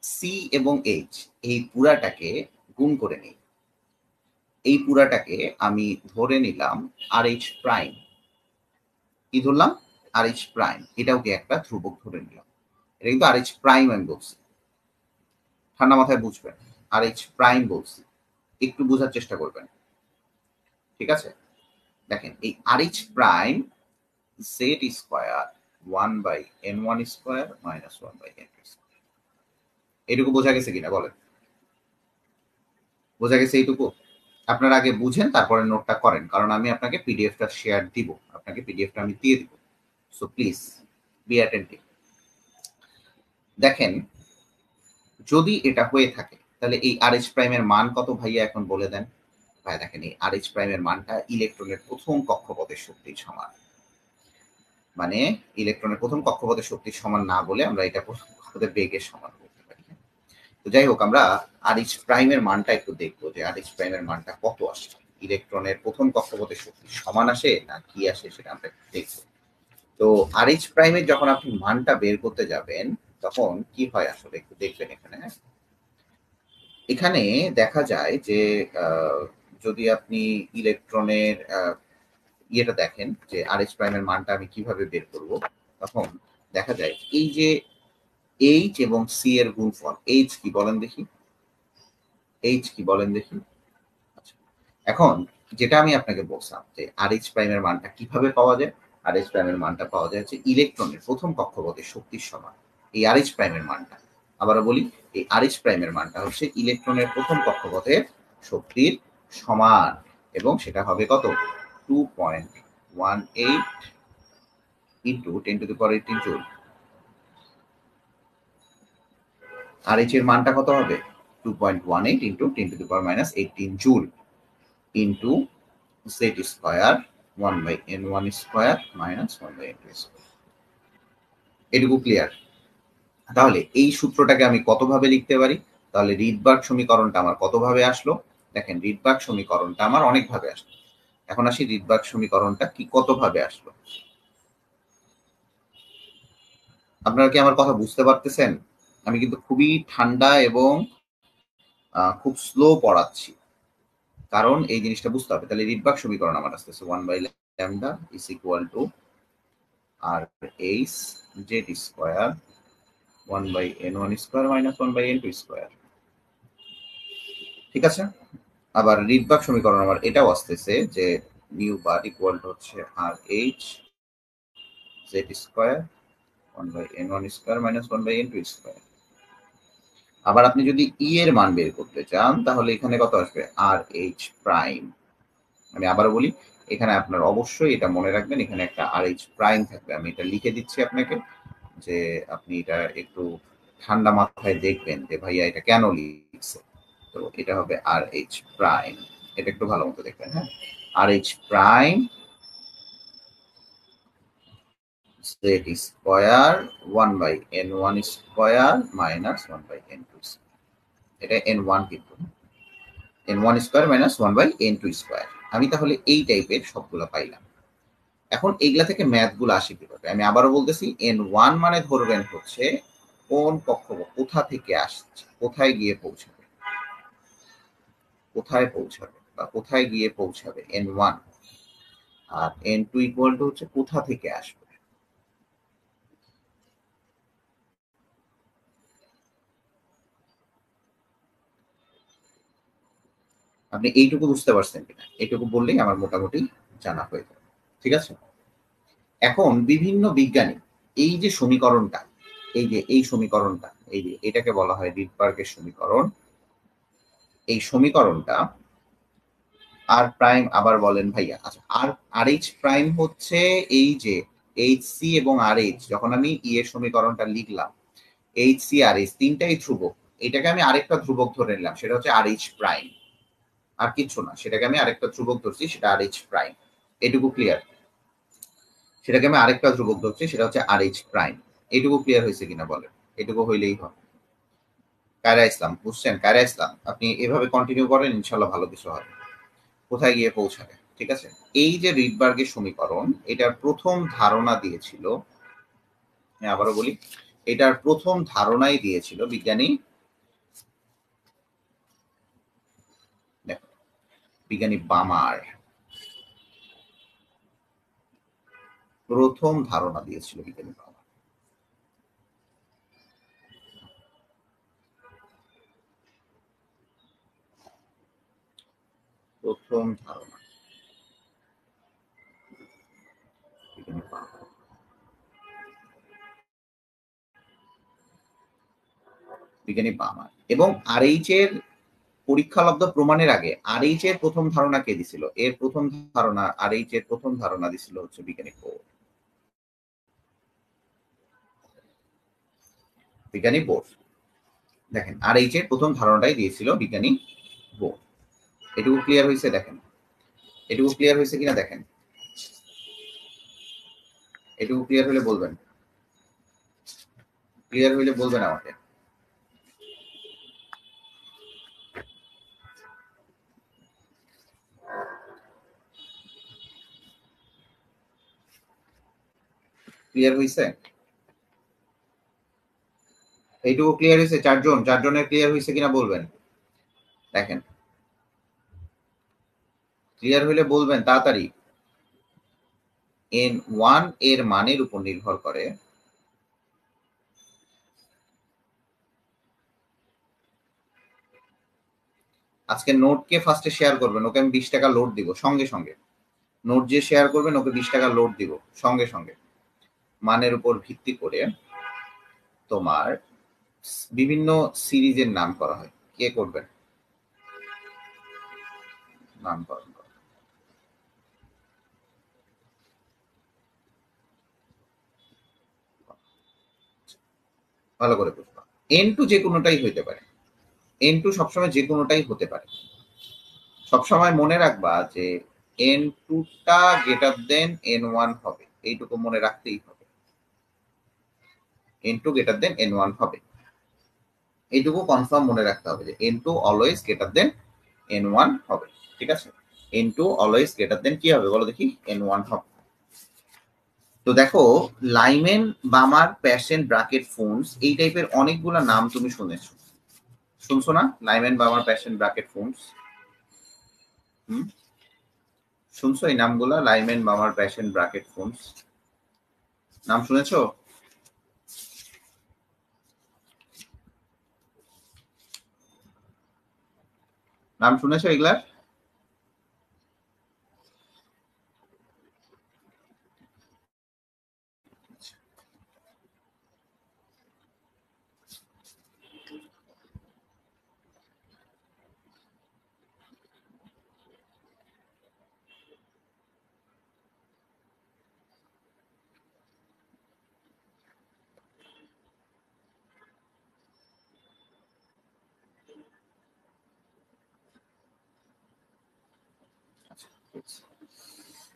সি এবং এইচ এই পুরাটাকে গুণ করে নিই, এই পুরাটাকে আমি ধরে নিলাম RH প্রাইম। কি ধরলাম? RH prime. এটাও কি একটা ধ্রুবক ধরে নিলাম। এটা কিন্তু RH প্রাইম আমি বলছি, ঠান্ডা মাথায় বুঝবেন। RH প্রাইম বলছি, একটু বোঝার চেষ্টা করবেন, ঠিক আছে? দেখেন এই RH prime Z square 1 by N1 square minus 1 by N2 square. এটুকু বোঝা গেছে কিনা বলেন? বোঝা গেছে এইটুকু? আপনারা আগে বুঝেন তারপরে নোটটা করেন, কারণ আমি আপনাকে পিডিএফটা শেয়ার দিব, আপনাকে পিডিএফটা আমি দিয়ে দিব। So please be attentive. দেখেন যদি এটা হয়ে থাকে তাহলে এই RH প্রাইমের মান কত ভাইয়া এখন বলে দেন। ভাই দেখেন এই RH প্রাইমের মানটা ইলেকট্রনের প্রথম কক্ষপথের শক্তির সমান। মানে ইলেকট্রনের প্রথম কক্ষপথের শক্তির সমান না বলে আমরা এটা প্রথম কক্ষপথের বেগের সমান করতে পারি। তো যাই হোক, আমরা RH প্রাইমের মানটা একটু দেখবো যে RH প্রাইমের মানটা কত আসে। ইলেকট্রনের প্রথম কক্ষপথের শক্তির সমান আসে না কি আসে সেটা আমরা দেখবো। তো RH প্রাইমের যখন আপনি মানটা বের করতে যাবেন তখন কি হয় আসলে একটু দেখবেন এখানে। এখানে দেখা যায় যে যদি আপনি ইলেকট্রনের ইয়েটা দেখেন যে RH প্রাইমের মানটা আমি কিভাবে বের করব, তখন দেখা যায় এই যে H এবং C এর গুণফল। H কি বলেন দেখি? H কি বলেন দেখি? আচ্ছা, এখন যেটা আমি আপনাকে বলছিলাম যে RH প্রাইমের মানটা কিভাবে পাওয়া যায়? RH প্রাইমের মানটা পাওয়া যায় যে ইলেকট্রনের প্রথম কক্ষপথের শক্তির সমান এই RH প্রাইমের মানটা। আবারও বলি, এই RH প্রাইমের মানটা হচ্ছে ইলেকট্রনের প্রথম কক্ষপথের শক্তির সমান, এবং সেটা হবে কত? 2.18 ইন্টু 10⁻18 জুল। আর এইচ এর মানটা কত হবে? 2.18 into 10⁻18 joule into Z square 1 by N1 square minus 1 by N2 square. এটুকু ক্লিয়ার? তাহলে এই সূত্রটাকে আমি কতভাবে লিখতে পারি? তাহলে রিডবার্গ সমীকরণটা আমার কতভাবে আসলো? দেখেন রিডবার্গ সমীকরণটা আমার অনেকভাবে আসলো। এখন আসি রিডবার্গ সমীকরণটা কি কতভাবে আসলো। আপনারা কি আমার কথা বুঝতে পারতেছেন? আমি কিন্তু খুবই ঠান্ডা এবং খুব স্লো পড়াচ্ছি, কারণ এই জিনিসটা বুঝতে হবে। তাহলে রিডবার্গ সমীকরণ আমার আসতেছে 1 by lambda is equal to R H Z square 1 by N1 square minus 1 by N2 square. ঠিক আছে? আবার রিডবার্গ সমীকরণ আমার এটাও আসতেছে যে নিউ বার ইকুয়াল টু হচ্ছে R H Z square 1 by N1 square minus 1 by N2 square. আবার আপনি যদি ই এর মান বের করতে চান তাহলে এখানে কত আসবে? আর এইচ প্রাইম। আমি আবারও বলি, এখানে আপনার অবশ্যই এটা মনে রাখবেন, এখানে একটা আর এইচ প্রাইম থাকবে। আমি এটা লিখে দিচ্ছি আপনাকে যে আপনি এটা একটু ঠান্ডা মাথায় দেখবেন যে ভাইয়া এটা কেন লিখছে। তো এটা হবে আর এইচ প্রাইম, এটা একটু ভালো মতো দেখবেন। হ্যাঁ, R H prime Z square 1/n1 square minus 1/n2 square. এটা n1 কিন্তু n1 square minus 1/n2 square. আমি তাহলে এই টাইপের সবগুলো পাইলাম। এখন এইগুলা থেকে ম্যাথ গুলো আসে কিভাবে? আমি আবারও বলতেছি, n1 মানে ধরবেন হচ্ছে কোন কক্ষপথ কোথা থেকে আসছে, কোথায় গিয়ে পৌঁছাবে, কোথায় পৌঁছাবে বা কোথায় গিয়ে পৌঁছাবে n1। R n2 equal to হচ্ছে কোথা থেকে আসবে। আপনি এইটুকু বুঝতে পারছেন কিনা? এইটুকু বললেই আমার মোটামুটি জানা হয়ে যাবে। ঠিক আছে? এখন বিভিন্ন বিজ্ঞানী এই যে সমীকরণটা, এই যে এই সমীকরণটা, এই যে এটাকে বলা হয় রিডবার্গের সমীকরণ। এই সমীকরণটা আর প্রাইম আবার বলেন ভাইয়া। আচ্ছা, আর এইচ প্রাইম হচ্ছে এই যে এইচ সি এবং আর এইচ, যখন আমি ই এর সমীকরণটা লিখলাম, এইচ সি আর এইচ তিনটাই ধ্রুবক। এটাকে আমি আরেকটা ধ্রুবক ধরে নিলাম, সেটা হচ্ছে আর এইচ প্রাইম। আর কিচ্ছু না, সেটাকে আমি আরেকটা ধ্রুবক ধরছি, সেটা আর এইচ প্রাইম। এটুকু ক্লিয়ার? সেটাকে আমি আরেকটা ধ্রুবক ধরছি, সেটা হচ্ছে আর এইচ প্রাইম। এটুকু ক্লিয়ার হয়েছে কিনা বলেন? এটুকু হইলেই হবে। কায়রা ইসলাম বুঝছেন? কায়রা ইসলাম, আপনি এভাবে কন্টিনিউ করেন, ইনশাল্লাহ ভালো কিছু হবে। কোথায় গিয়ে পৌঁছাবে? ঠিক আছে? এই যে রিডবার্গের সমীকরণ, এটার প্রথম ধারণা দিয়েছিল, আমি আবারও বলি, এটার প্রথম ধারণাই দিয়েছিল বিজ্ঞানী, দেখো, বিজ্ঞানী বামার প্রথম ধারণা দিয়েছিল বিজ্ঞানী বামার। প্রথম ধারণা বিজ্ঞানী বামার। বিজ্ঞানী বামার এবং আরএইচ এর পরীক্ষালব্ধ প্রমাণের আগে আরএইচ এর প্রথম ধারণা কে দিছিল? এর প্রথম ধারণা, আরএইচ এর প্রথম ধারণা দিছিল হচ্ছে বিজ্ঞানী বোর। বিজ্ঞানী বোর, দেখেন আরএইচ এর প্রথম ধারণাটাই দিয়েছিল বিজ্ঞানী বোর। এটুকু ক্লিয়ার হয়েছে? দেখেন এটুকু ক্লিয়ার হয়েছে কিনা দেখেন। এটুকু ক্লিয়ার হলে বলবেন, ক্লিয়ার হইলে বলবেন আমাকে। ক্লিয়ার হয়েছে? এইটুকু ক্লিয়ার হয়েছে? চারজনের ক্লিয়ার হয়েছে কিনা বলবেন। দেখেন, ক্লিয়ার হইলে বলবেন তাড়াতাড়ি। n1 এর মানের উপর নির্ভর করে আজকে নোট কে ফার্স্টে শেয়ার করবেন, ওকে আমি 20 টাকা লোড দিব সঙ্গে সঙ্গে। নোট যে শেয়ার করবেন ওকে 20 টাকা লোড দিব সঙ্গে সঙ্গে। মানের উপর ভিত্তি করে তোমার বিভিন্ন সিরিজের নাম করা হয়। কে করবেন? নামকরণ করা। ভালো করে বুঝবা। n2 যে কোনোটাই হইতে পারে, n2 সবসময় যে কোনোটাই হতে পারে। সবসময় মনে রাখবা যে n2 টা গ্রেটার দেন n1 হবে, এইটুকু মনে রাখতেই হবে। n2 গ্রেটার দেন n1 হবে, এইটুকু কনফার্ম মনে রাখতে হবে যে n2 always greater than n1 হবে। ঠিক আছে? n2 অলওয়েজ গ্রেটার দেন কি হবে বলো দেখি? n1 হবে। তো দেখো, Lyman, Balmer, Paschen, Brackett, Pfund, এই টাইপের অনেকগুলা নাম তুমি শুনেছো, শুনছো না? Lyman, Balmer, Paschen, Brackett, Pfund. হুম, শুনছো এই নামগুলা? Lyman, Balmer, Paschen, Brackett, Pfund, নাম শুনেছো? নাম শুনেছো এগুলার?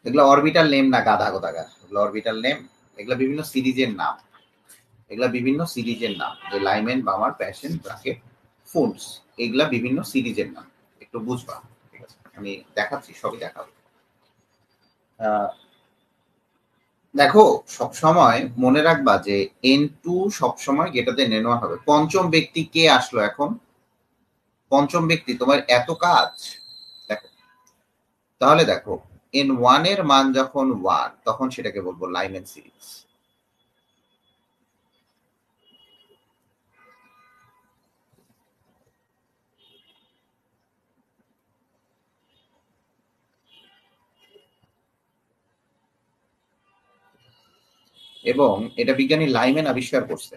এগুলো অরবিটাল নেম না, গাধা কোথাকার, এগুলো অরবিটাল নেম, এগুলো বিভিন্ন সিরিজের নাম, এগুলা বিভিন্ন সিরিজের নাম, যে Lyman, Balmer, Paschen, bracket, foods, এগুলা বিভিন্ন সিরিজের নাম, একটু বুঝবা। ঠিক আছে, আমি দেখাচ্ছি, সবই দেখাবো। দেখো, সবসময় মনে রাখবা যে N2 সবসময় গেটার দেন N1 হবে। পঞ্চম ব্যক্তি কে আসলো এখন? পঞ্চম ব্যক্তি, তোমার এত কাজ। দেখো, তাহলে দেখো, N1 এর মান যখন 1, তখন সেটাকে বলবো লাইমেন সিরিজ। এবং এটা বিজ্ঞানী লাইমেন আবিষ্কার করছে।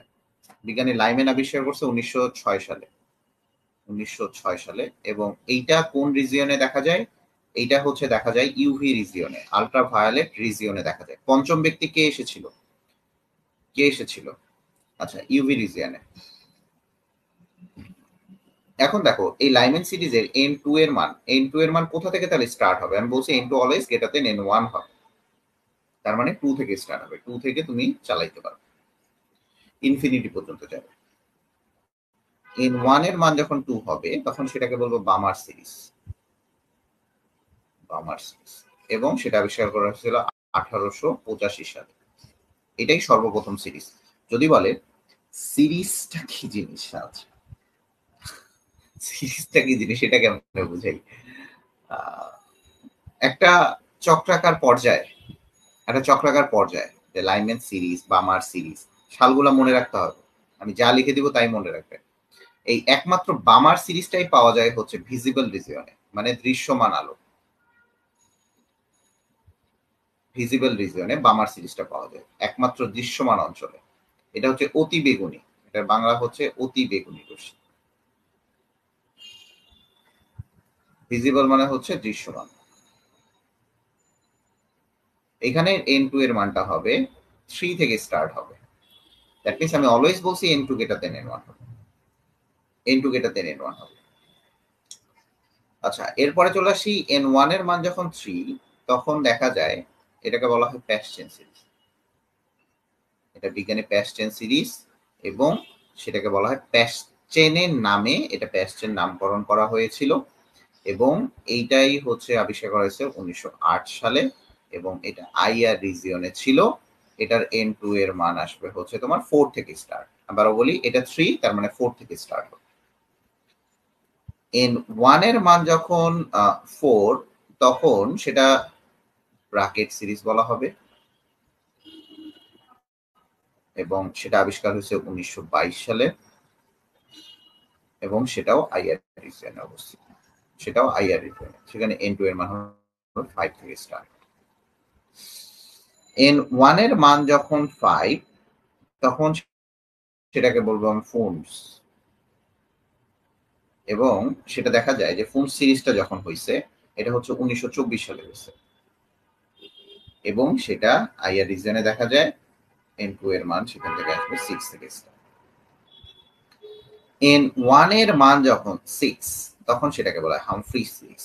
বিজ্ঞানী লাইমেন আবিষ্কার করছে 1906 সালে। 1906 সালে। এবং এইটা কোন রিজিয়নে দেখা যায়? এইটা হচ্ছে দেখা যায় ইউভি রিজিয়নে, আলট্রা ভায়োলেট রিজিয়নে দেখা যায়। পঞ্চম ব্যক্তি কে এসেছিল? কে এসেছিল? আচ্ছা, ইউভি রিজিয়নে। এখন দেখো, এই লাইমেন সিরিজের N2 এর মান, N2 এর মান কোথা থেকে তাহলে স্টার্ট হবে? আমি বলছি N2 always greater than N1 হবে। তার মানে 2 থেকে স্টার্ট হবে, 2 থেকে তুমি চালাইতে পারো, ইনফিনিটি পর্যন্ত যাবে। N1 এর মান যখন 2 হবে, তখন সেটাকে বলবো বামার সিরিজ। বামার সিরিজ। এবং সেটা আবিষ্কার করা হয়েছিল 1885 সালে। এটাই সর্বপ্রথম সিরিজ। যদি বলে সিরিজটা কি জিনিস, আছে সিরিজটা কি জিনিস, এটা কেমন বুঝাই? একটা চক্রাকার পর্যায়, একটা চক্রাকার পর্যায়, যে লাইনম্যান সিরিজ, বামার সিরিজ, সালগুলা মনে রাখতে হবে। আমি যা লিখে দিব তাই মনে রাখবে। এই একমাত্র বামার সিরিজটাই পাওয়া যায় হচ্ছে ভিজিবল রিজিয়নে, মানে দৃশ্যমান আলো। ভিজিবল রিজিয়নে বামার সিরিজটা পাওয়া যায় একমাত্র দৃশ্যমান অঞ্চলে। এটা হচ্ছে অতি বেগুনি, এটার বাংলা হচ্ছে অতি বেগুনি রশ্মি। ভিজিবল মানে হচ্ছে দৃশ্যমান। এখানে N2 এর মানটা হবে 3 থেকে স্টার্ট হবে। দ্যাট মিনস আমি অলওয়েজ বলছি N2 গ্রেটার দেন N1 হবে। N2 গ্রেটার দেন N1 হবে। আচ্ছা, এরপরে চলে আসি N1 এর মান যখন 3, তখন দেখা যায় এটাকে বলা হয় প্যাসচেন সিরিজ। এটা বিজ্ঞানী প্যাসচেন সিরিজ, এবং সেটাকে বলা হয় প্যাসচেনের নামে, এটা প্যাসচেন নামকরণ করা হয়েছিল। এবং এইটাই হচ্ছে আবিষ্কার করা হয়েছে 1908 সালে। এবং এটা আইআর রিজিয়নে ছিল। এটার N2 এর মান আসবে হচ্ছে তোমার 4 থেকে স্টার্ট। আবারও বলি, এটা 3, তার মানে 4 থেকে স্টার্ট হবে। N1 এর মান যখন 4, তখন সেটা ব্রাকেট সিরিজ বলা হবে। এবং সেটা আবিষ্কার হয়েছে 1922 সালে। এবং সেটাও আইআর রিজিয়নে অবস্থিত। সেটাও আইআর রিজিয়নে। সেখানে N2 এর মান হলো 5 থেকে স্টার্ট। N1 এর মান যখন 5, তখন সেটাকে বলবো আমি ফুন্স। এবং সেটা দেখা যায় যে ফুন্স সিরিজটা যখন হয়েছে, এটা হচ্ছে 1924 সালে হয়েছে। এবং সেটা আইআর রিজনে দেখা যায়। N2 এর মান সেখান থেকে আসবে 6 থেকে স্টার্ট। N1 এর মান যখন 6, তখন সেটাকে বলা হয় হামফ্রি সিরিজ।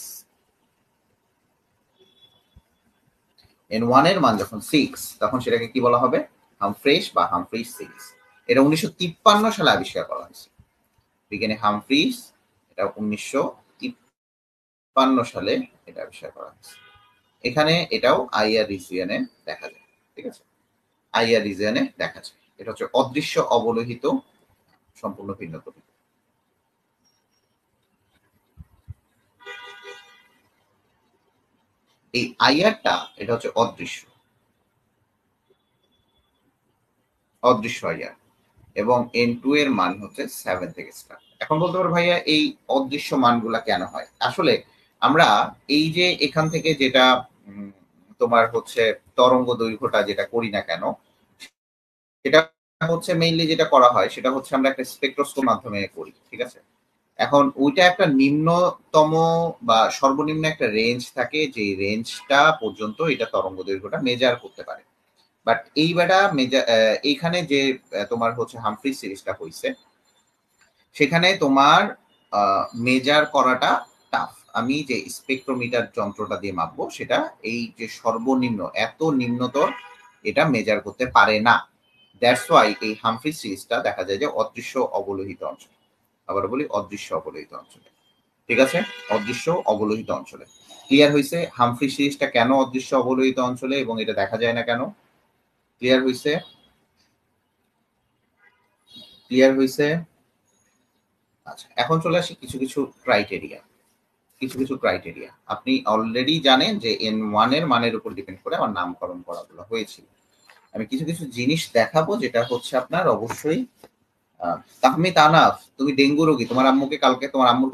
N1 এর মান যখন 6, তখন সেটাকে কি বলা হবে? হামফ্রেশ বা হামফ্রিস সিরিজ। এটা 1953 সালে আবিষ্কার করা হয়েছে বিজ্ঞানী হামফ্রিস। এটা 1953 সালে এটা আবিষ্কার করা হয়েছে। এখানে এটাও আইআর রিজিয়নে দেখা যায়। ঠিক আছে, আইআর রিজিয়নে দেখা যায়। এটা হচ্ছে অদৃশ্য অবলোহিত, সম্পূর্ণ ভিন্ন তরিকা। এই আইআরটা, এটা হচ্ছে অদৃশ্য, অদৃশ্য আইআর। এবং N2 এর মান হচ্ছে 7 থেকে স্টার্ট। এখন বলতে পারো ভাইয়া এই অদৃশ্য মানগুলা কেন হয়? আসলে আমরা এই যে এখান থেকে যেটা তোমার হচ্ছে তরঙ্গ দৈর্ঘ্যটা যেটা করি না কেন, সেটা হচ্ছে মেইনলি যেটা করা হয় সেটা হচ্ছে আমরা একটা স্পেকট্রোস্কোপ মাধ্যমে করি। ঠিক আছে, এখন ওইটা একটা নিম্নতম বা সর্বনিম্ন একটা রেঞ্জ থাকে, যে রেঞ্জটা পর্যন্ত এটা তরঙ্গ দৈর্ঘ্যটা মেজার করতে পারে। বাট এইবারটা এইখানে যে তোমার হচ্ছে হামফ্রি সিরিজটা হয়েছে, সেখানে তোমার মেজার করাটা টাফ। আমি যে স্পেকট্রোমিটার যন্ত্রটা দিয়ে মাপবো সেটা এই যে সর্বনিম্ন এত নিম্নতর এটা মেজার করতে পারে না। দ্যাটস ওয়াই এই হামফ্রি সিরিজটা দেখা যায় যে অদৃশ্য অবলোহিত অঞ্চল। আবার বলি অদৃশ্য অবলোহিত অঞ্চলে। ঠিক আছে, অদৃশ্য অবলোহিত অঞ্চলে। ক্লিয়ার হয়েছে হামফ্রি সিরিজটা কেন অদৃশ্য অবলোহিত অঞ্চলে এবং এটা দেখা যায় না কেন? ক্লিয়ার হয়েছে? ক্লিয়ার হয়েছে? আচ্ছা, এখন চলে আসি কিছু কিছু ক্রাইটেরিয়া। আপনি অলরেডি জানেন যে N1 এর মানের উপর ডিপেন্ড করে আমার নামকরণ করাগুলো হয়েছিল। আমি কিছু কিছু জিনিস দেখাবো যেটা হচ্ছে আপনার অবশ্যই তাহমিদ আনাফ, তুমি ডেঙ্গু রোগী, তোমার আম্মুর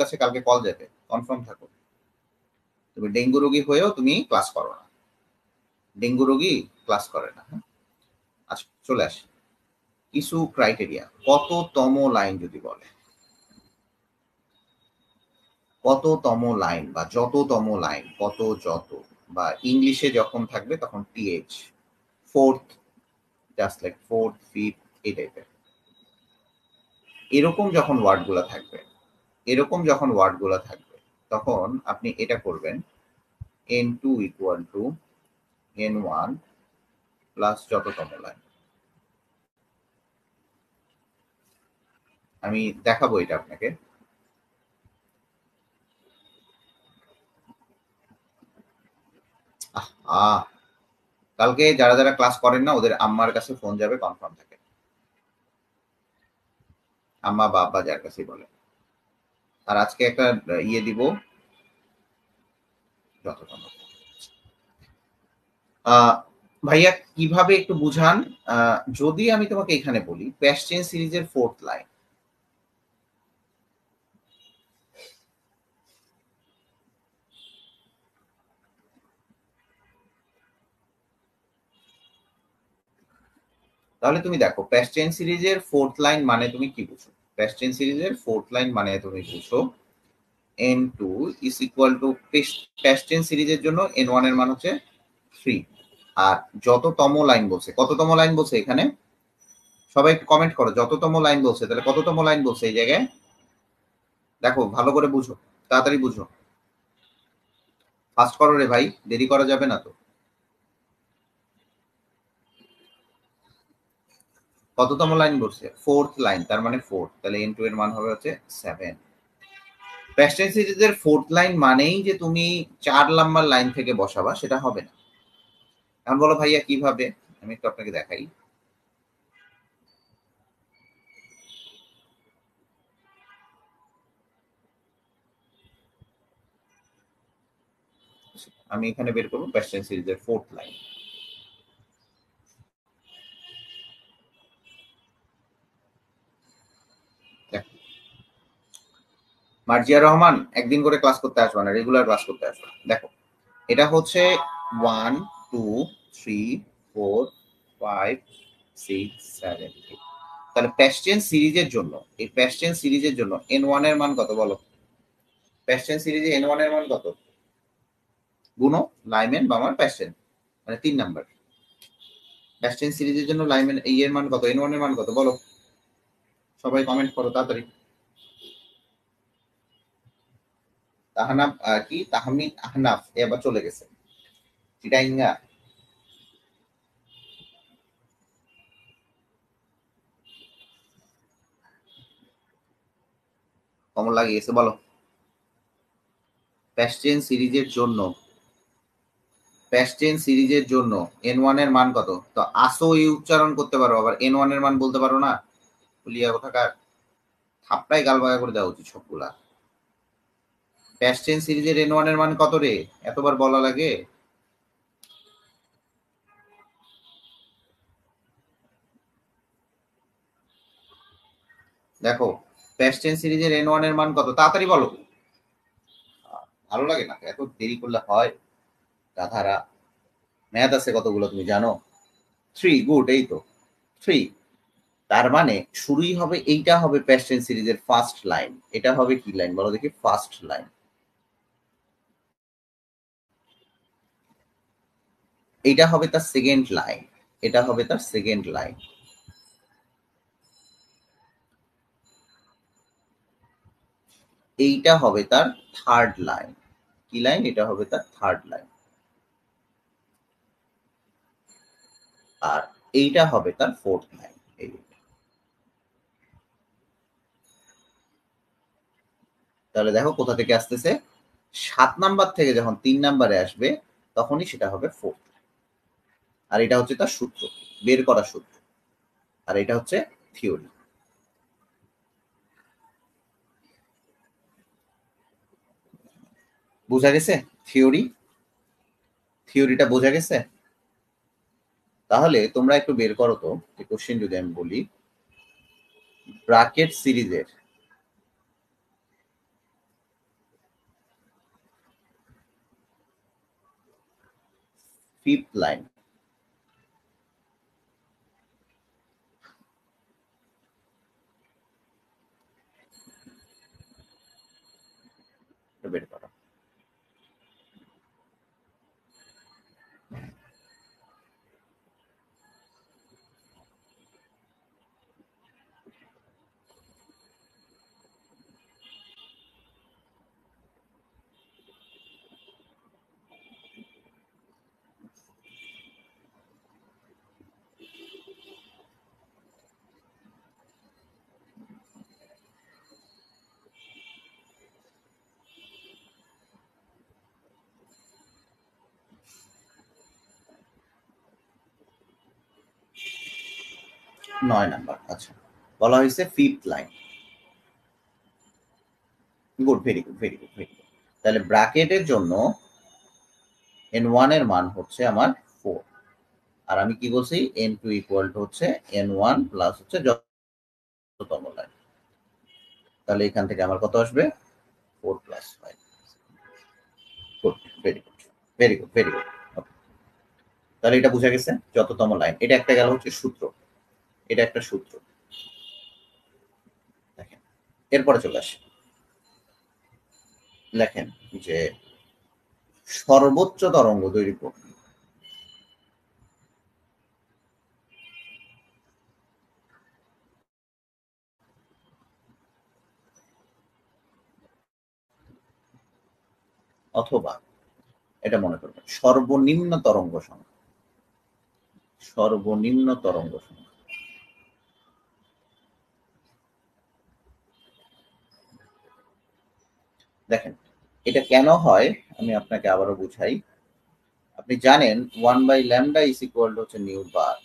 কাছে কালকে কল যাবে, কনফার্ম থাকো। তুমি ডেঙ্গু রোগী হয়েও তুমি ক্লাস করো না, ডেঙ্গু রোগী ক্লাস করে না। হ্যাঁ? আচ্ছা, চলে আসি কিছু ক্রাইটেরিয়া। কততম লাইন যদি বলে, কততম লাইন বা যততম লাইন, কত যত বা ইংলিশে যখন থাকবে তখন TH, fourth, just like fourth, fifth, এই টাইপের। এরকম যখন ওয়ার্ডগুলো থাকবে তখন আপনি এটা করবেন N2 equal to N1 plus যততম লাইন। আমি দেখাবো এটা আপনাকে। কালকে যারা যারা ক্লাস করেন না ওদের আম্মার কাছে ফোন যাবে, কনফার্ম থাকে। আম্মা বা আব্বা যার কাছেই বলে। আর আজকে একটা ইয়ে দিব যতক্ষণ। ভাইয়া কিভাবে একটু বুঝান? যদি আমি তোমাকে এখানে বলি প্যাশ্চেন সিরিজের ফোর্থ লাইন, তাহলে তুমি দেখো প্যাশ্চেন সিরিজের ফোর্থ লাইন মানে তুমি কি বুঝো? প্যাশ্চেন সিরিজের ফোর্থ লাইন মানে তুমি বুঝো N2 is equal to প্যাশ্চেন সিরিজের জন্য N1 এর মান হচ্ছে 3। আর যততম লাইন বলছে, কততম লাইন বলছে এখানে? সবাই কমেন্ট করো যততম লাইন বলছে, তাহলে কততম লাইন বলছে এই জায়গায়? দেখো ভালো করে বুঝো, তাড়াতাড়ি বুঝো, ফাস্ট করো রে ভাই, দেরি করা যাবে না তো। কততম লাইন বলছে? ফোর্থ লাইন, তার মানে ফোর্থ, তাহলে N2 এর মান হবে হচ্ছে 7। প্যাশ্চেন সিরিজের ফোর্থ লাইন মানেই যে তুমি 4 নাম্বার লাইন থেকে বসাবা, সেটা হবে না। এখন বলো ভাইয়া কিভাবে? আমি একটু আপনাকে দেখাই। আমি এখানে বের করবো প্যাশ্চেন সিরিজের ফোর্থ লাইন। মার্জিয়া রহমান, একদিন করে ক্লাস করতে আসবে না, রেগুলার ক্লাস করতে আসবে। দেখো এটা হচ্ছে 1 2 3 4 5 6 7 8। তাহলে প্যাশ্চেন সিরিজের জন্য, এই প্যাশ্চেন সিরিজের জন্য N1 এর মান কত বলো? প্যাশ্চেন সিরিজে N1 এর মান কত? গুনো লাইমেন বা আমার প্যাশ্চেন, মানে 3 নাম্বার। প্যাশ্চেন সিরিজের জন্য লাইমেন এই এর মান কত? N1 এর মান কত বলো? সবাই কমেন্ট করো তাড়াতাড়ি। তাহানাফ কি তাহমিদ আহনাফ এবার চলে গেছে চিটাইঙ্গা। কমন লাগিয়েছে বলো। প্যাশ্চেন সিরিজের জন্য, প্যাশ্চেন সিরিজের জন্য N1 এর মান কত? তো আসো এই উচ্চারণ করতে পারো, আবার N1 এর মান বলতে পারো না? লিয়া কোথাকার, থাপড়াই গাল বাগা করে দেওয়া উচিত সবগুলা। প্যাশ্চেন সিরিজের N1 এর মান কত রে? এতবার বলা লাগে? দেখো প্যাশ্চেন সিরিজের N1 এর মান কত? তাড়াতাড়ি বলো। ভালো লাগে না এত দেরি করলে হয়? গাধারা। ম্যাথ আছে কতগুলো তুমি জানো? 3, গুড, এই তো 3। তার মানে শুরুই হবে, এইটা হবে প্যাশ্চেন সিরিজের ফার্স্ট লাইন। এটা হবে কি লাইন বলো দেখি? First line. এইটা হবে তার সেকেন্ড লাইন, এটা হবে তার সেকেন্ড লাইন, এইটা হবে তার থার্ড লাইন, কি লাইন? এটা হবে তার থার্ড লাইন, আর এইটা হবে তার ফোর্থ লাইন। তাহলে দেখো কোথা থেকে আসতেছে, 7 নাম্বার থেকে যখন 3 নাম্বারে আসবে তখনই সেটা হবে ফোর্থ। আর এটা হচ্ছে তার সূত্র, বের করা সূত্র, আর এটা হচ্ছে থিওরি। বোঝা গেছে? থিওরিটা বোঝা গেছে? তাহলে তোমরা একটু বের করো তো, যে কোশ্চেন যদি আমি বলি, ব্র্যাকেট সিরিজের ফিফথ লাইন বের করো। নয় নাম্বার, আচ্ছা, বলা হয়েছে fifth line. Good, very good, very good, very good. তাহলে ব্র্যাকেটের জন্য n1 এর মান হচ্ছে আমার 4, আর আমি কি বলছি, n2 ইকুয়াল টু হচ্ছে n1 প্লাস হচ্ছে যততম লাইন। তাহলে এখান থেকে আমার কত আসবে? 4 plus 5। Good, very good, very good, very good. তাহলে এটা বোঝা গেছে, যততম লাইন। এটা একটা গেল হচ্ছে সূত্র, এটা একটা সূত্র। দেখেন, এরপরে চলে আসে, লেখেন যে সর্বোচ্চ তরঙ্গ দৈর্ঘ্য অথবা, এটা মনে করবেন, সর্বনিম্ন তরঙ্গ সংখ্যা, সর্বনিম্ন তরঙ্গ সংখ্যা। দেখেন, এটা কেন হয় আমি আপনাকে আবারও বুঝাই। আপনি জানেন 1/λ ইজ ইকুয়াল টু হচ্ছে নিউ বার।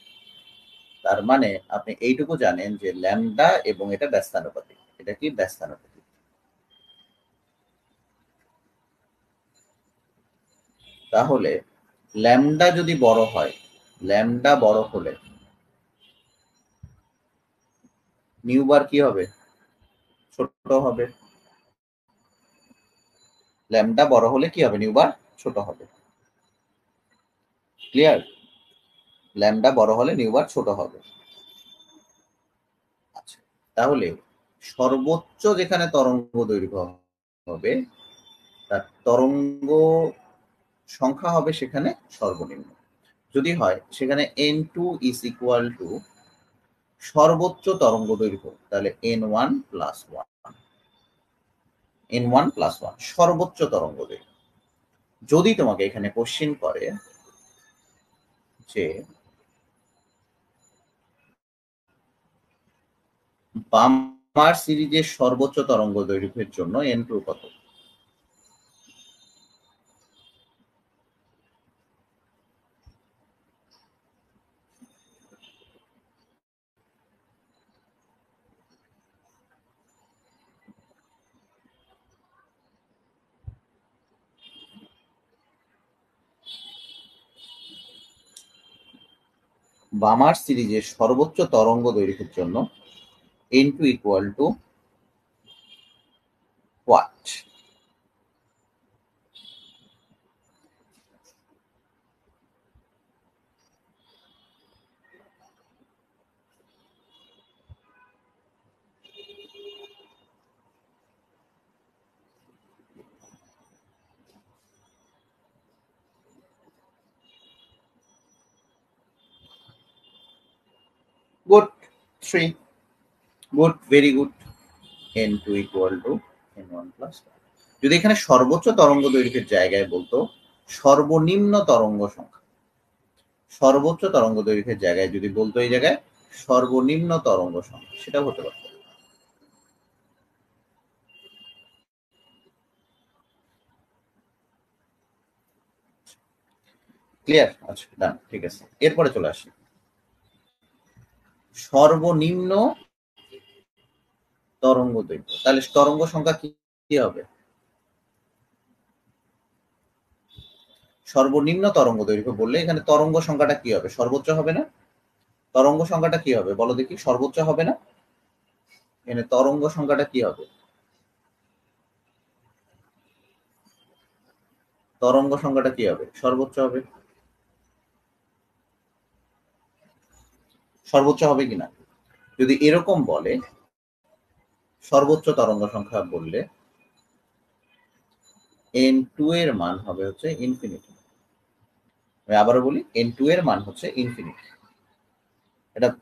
তার মানে আপনি এইটুকু জানেন যে ল্যামডা এবং এটা ব্যস্তানুপাতিক। এটা কি ব্যস্তানুপাতিক? তাহলে ল্যামডা যদি বড় হয়, ল্যামডা বড় হলে নিউ বার কি হবে? ছোট হবে। ল্যামডা বড় হলে কি হবে? নিউ বার ছোট হবে। ক্লিয়ার? ল্যামডা বড় হলে নিউ বার ছোট হবে। আচ্ছা, তাহলে সর্বোচ্চ যেখানে তরঙ্গ দৈর্ঘ্য হবে, তার তরঙ্গ সংখ্যা হবে সেখানে সর্বনিম্ন। যদি হয় সেখানে n2 ইজ ইকুয়াল টু সর্বোচ্চ তরঙ্গ দৈর্ঘ্য, তাহলে n1 প্লাস 1, n1 প্লাস 1 সর্বোচ্চ তরঙ্গ দৈর্ঘ্য। যদি তোমাকে এখানে কোশ্চিন করে যে বামার সিরিজের সর্বোচ্চ তরঙ্গ দৈর্ঘ্যের জন্য n2 কত? বামার সিরিজের সর্বোচ্চ তরঙ্গ দৈর্ঘ্যের জন্য n2 equal two what? Good, 3। Good, very good. n2 equal to n1 plus 1. যদি এখানে সর্বোচ্চ তরঙ্গ দৈর্ঘ্যের জায়গায় বলতো সর্বনিম্ন তরঙ্গ সংখ্যা, সর্বোচ্চ তরঙ্গ দৈর্ঘ্যের জায়গায় যদি বলতো এই জায়গায় সর্বনিম্ন তরঙ্গ সংখ্যা, সেটা হতে পারত। ক্লিয়ার? আচ্ছা, ডান, ঠিক আছে। এরপরে চলে আসি সর্বনিম্ন তরঙ্গ দৈর্ঘ্য। তাহলে তরঙ্গ সংখ্যা কি হবে? সর্বনিম্ন তরঙ্গ দৈর্ঘ্য বললে এখানে তরঙ্গ সংখ্যাটা কি হবে? সর্বোচ্চ হবে না? তরঙ্গ সংখ্যাটা কি হবে বলো দেখি? সর্বোচ্চ হবে না? এখানে তরঙ্গ সংখ্যাটা কি হবে? তরঙ্গ সংখ্যাটা কি হবে? সর্বোচ্চ হবে। সর্বোচ্চ হবে কিনা? যদি এরকম বলে সর্বোচ্চ তরঙ্গ সংখ্যা বললে n2 এর মান হবে হচ্ছে ইনফিনিটি। আমি আবারও বলি n2 এর মান হচ্ছে ইনফিনিটি।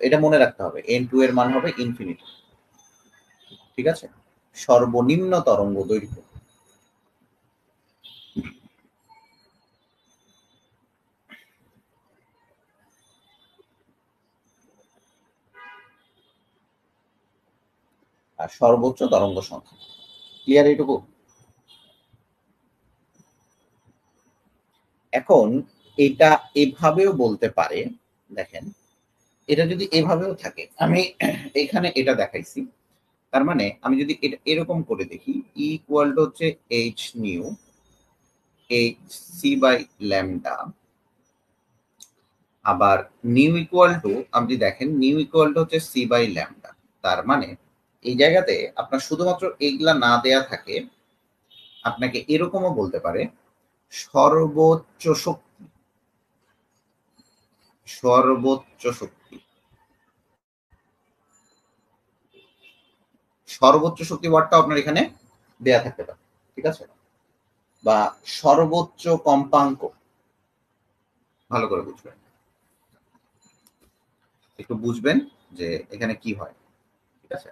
এটা মনে রাখতে হবে, n2 এর মান হবে ইনফিনিটি। ঠিক আছে? সর্বনিম্ন তরঙ্গ দৈর্ঘ্য। আর সর্বোচ্চ তরঙ্গ সংখ্যা। ক্লিয়ার এইটুকু? এখন এটা এভাবেও বলতে পারে, দেখেন এটা যদি এভাবেও থাকে, আমি এখানে এটা দেখাইছি, তার মানে আমি যদি এটা এরকম করে দেখি ইকুয়াল টু হচ্ছে h nu h C by lambda, আবার নিউ ইকুয়াল টু আপনি দেখেন নিউ ইকুয়াল টু হচ্ছে সি বাই ল্যামডা। তার মানে এই জায়গাতে আপনার শুধুমাত্র এইগুলা না দেয়া থাকে, আপনাকে এরকমও বলতে পারে সর্বোচ্চ শক্তি, সর্বোচ্চ শক্তি, সর্বোচ্চ শক্তি ওয়ার্ডটা আপনার এখানে দেয়া থাকতে পারে। ঠিক আছে? বা সর্বোচ্চ কম্পাঙ্ক, ভালো করে বুঝবেন, একটু বুঝবেন যে এখানে কি হয়। ঠিক আছে?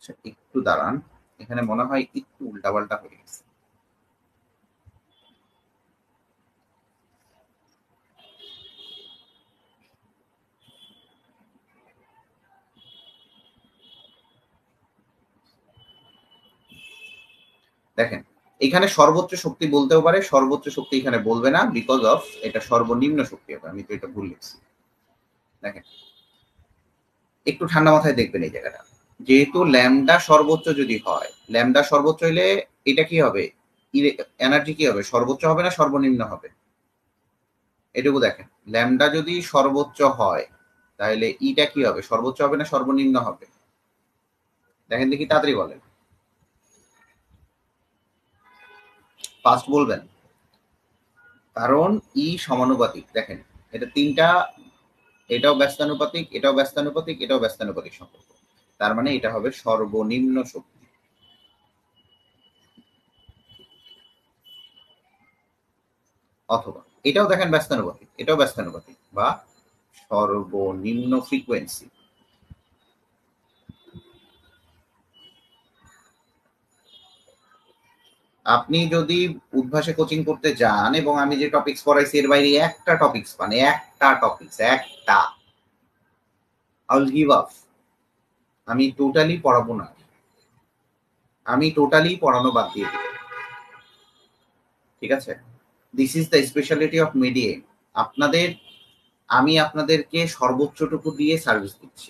আচ্ছা, একটু দাঁড়ান, এখানে মনে হয় একটু উল্টাপাল্টা হয়ে গেছে। দেখেন এখানে সর্বোচ্চ শক্তি বলতেও পারে, সর্বোচ্চ শক্তি এখানে বলবে না, বিকজ অফ এটা সর্বনিম্ন শক্তি হবে। আমি তো এটা ভুল লিখছি। দেখেন একটু ঠান্ডা মাথায় দেখবেন এই জায়গাটা, যেহেতু ল্যামডা সর্বোচ্চ যদি হয়, ল্যামডা সর্বোচ্চ হইলে এটা কি হবে? এনার্জি কি হবে? সর্বোচ্চ হবে না সর্বনিম্ন হবে? এটুকু দেখেন, ল্যামডা যদি সর্বোচ্চ হয় তাহলে ইটা কি হবে? সর্বোচ্চ হবে না সর্বনিম্ন হবে? দেখেন দেখি, তাড়াতাড়ি বলেন, ফার্স্ট বলবেন। কারণ ই সমানুপাতিক। দেখেন এটা তিনটা, এটাও ব্যস্তানুপাতিক, এটাও ব্যস্তানুপাতিক, এটাও ব্যস্তানুপাতিক সম্পর্ক। তার মানে এটা হবে সর্বনিম্ন শক্তি। অথবা এটাও দেখেন ব্যস্তানুপাতিক, এটাও ব্যস্তানুপাতিক, বা সর্বনিম্ন ফ্রিকোয়েন্সি। আপনি যদি উদ্ভাসে কোচিং করতে যান এবং আমি যে টপিকস পড়াইছি এর বাইরে একটা টপিকস পান, একটা টপিকস, একটা, আই উইল গিভ আপ। আমি টোটালি পড়াবো না, আমি টোটালি পড়ানো বাদ দিয়ে দিব। ঠিক আছে? This is the speciality of মিডিয়ে। আপনাদের, আমি আপনাদেরকে সর্বোচ্চটুকু দিয়ে সার্ভিস দিচ্ছি।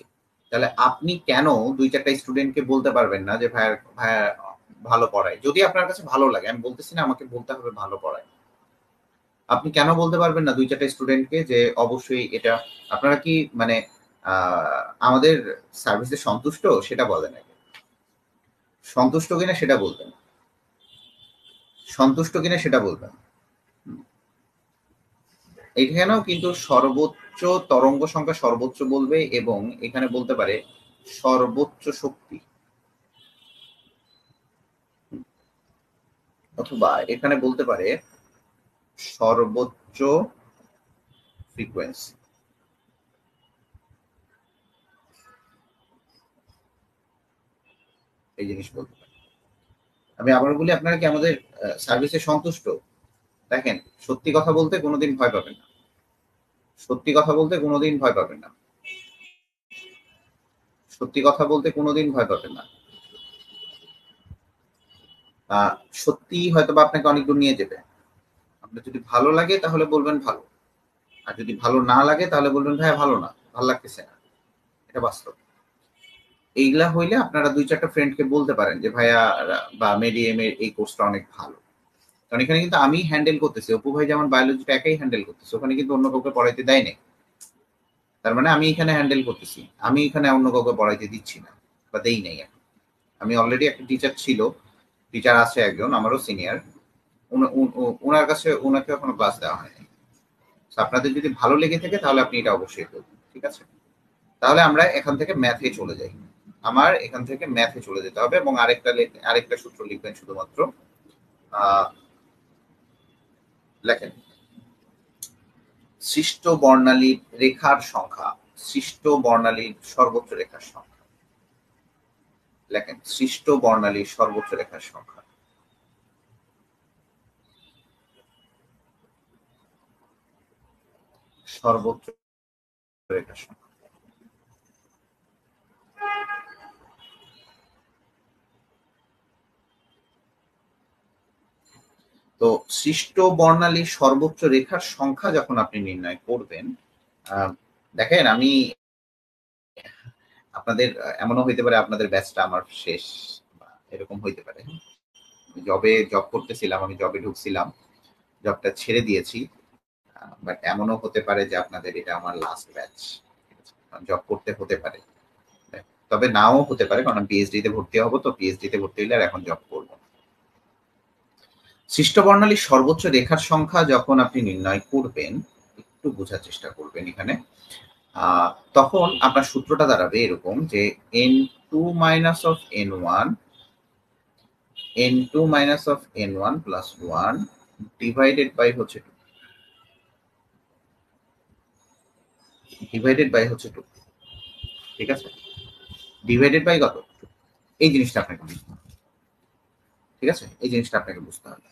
তাহলে আপনি কেন দুই চারটা স্টুডেন্টকে বলতে পারবেন না যে ভাইয়া ভাইয়া ভালো পড়ায়? যদি আপনার কাছে ভালো লাগে, আমি বলতেছি না আমাকে বলতে হবে ভালো পড়ায়, আপনি কেন বলতে পারবেন না দুই চারটা স্টুডেন্টকে যে অবশ্যই এটা? আপনারা কি মানে আমাদের সার্ভিসে সন্তুষ্ট সেটা বলেন আগে। সন্তুষ্ট কিনা সেটা বলবেন, সন্তুষ্ট কিনা সেটা বলবেন। এখানেও কিন্তু সর্বোচ্চ তরঙ্গ সংখ্যা সর্বোচ্চ বলবে, এবং এখানে বলতে পারে সর্বোচ্চ শক্তি, অথবা এখানে বলতে পারে সর্বোচ্চ ফ্রিকোয়েন্সি। এই জিনিস বলতে পারি। আমি আবারও বলি, আপনারা কি আমাদের সার্ভিসে সন্তুষ্ট? দেখেন, সত্যি কথা বলতে কোনোদিন ভয় পাবেন না। সত্যি কথা বলতে কোনোদিন ভয় পাবেন না। সত্যি কথা বলতে কোনোদিন ভয় পাবেন না। সত্যিই হয়তোবা আপনাকে অনেক দূর নিয়ে যাবে। আপনার যদি ভালো লাগে তাহলে বলবেন ভালো। আর যদি ভালো না লাগে তাহলে বলবেন ভাইয়া ভালো না, ভাল লাগতেছে না। এটা বাস্তব। এইগুলা হইলে আপনারা ২-৪ টা ফ্রেন্ডকে বলতে পারেন যে ভাইয়া বা মেডিএম এর এই কোর্সটা অনেক ভালো। কারণ এখানে কিন্তু আমি হ্যান্ডেল করতেছি। অপু ভাই যেমন বায়োলজিটা একাই হ্যান্ডেল করতেছে। ওখানে কিন্তু অন্য কাউকে পড়াইতে দেয় নাই। তার মানে আমি এখানে হ্যান্ডেল করতেছি। আমি এখানে অন্য কাউকে পড়াইতে দিচ্ছি না বা দেই নাই এখন। আমি অলরেডি একটা টিচার ছিল, টিচার আছে একজন আমারও সিনিয়র। উনার কাছে উনাকে এখনো ক্লাস দেওয়া হয়নি। আপনাদের যদি ভালো লেগে থাকে তাহলে আপনি এটা অবশ্যই করবেন। ঠিক আছে? তাহলে আমরা এখান থেকে ম্যাথে চলে যাই। আমার এখান থেকে ম্যাথে চলে যেতে হবে এবং আরেকটা সূত্র লিখবেন শুধুমাত্র। লেখেন, সৃষ্ট বর্ণালীর রেখার সংখ্যা, সৃষ্ট বর্ণালীর সর্বোচ্চ রেখার সংখ্যা। লেখেন, সৃষ্ট বর্ণালীর সর্বোচ্চ রেখার সংখ্যা। সর্বোচ্চ রেখার সংখ্যা। তো সৃষ্ট বর্ণালীর সর্বোচ্চ রেখার সংখ্যা যখন আপনি নির্ণয় করবেন, দেখেন আমি আপনাদের এমনও হইতে পারে আপনাদের ব্যাচটা আমার শেষ, এরকম হইতে পারে। জব করতেছিলাম, আমি জবে ঢুকছিলাম, জবটা ছেড়ে দিয়েছি। বাট এমনও হতে পারে যে আপনাদের এটা আমার লাস্ট ব্যাচ। জব করতে হতে পারে, তবে নাও হতে পারে, কারণ পিএইচডি তে ভর্তি হবো, তো পিএইচডি তে ভর্তি হলে আর এখন জব করব। সৃষ্ট বর্ণালীর সর্বোচ্চ রেখার সংখ্যা যখন আপনি নির্ণয় করবেন, একটু বোঝার চেষ্টা করবেন এখানে, তখন আপনার সূত্রটা দাঁড়াবে এরকম যে n2 minus of n1 n2 minus of n1 plus 1 divided by হচ্ছে 2, ডিভাইডেড বাই হচ্ছে 2। ঠিক আছে? ডিভাইডেড বাই কত? এই জিনিসটা আপনাকে বুঝতে হবে। ঠিক আছে? এই জিনিসটা আপনাকে বুঝতে হবে।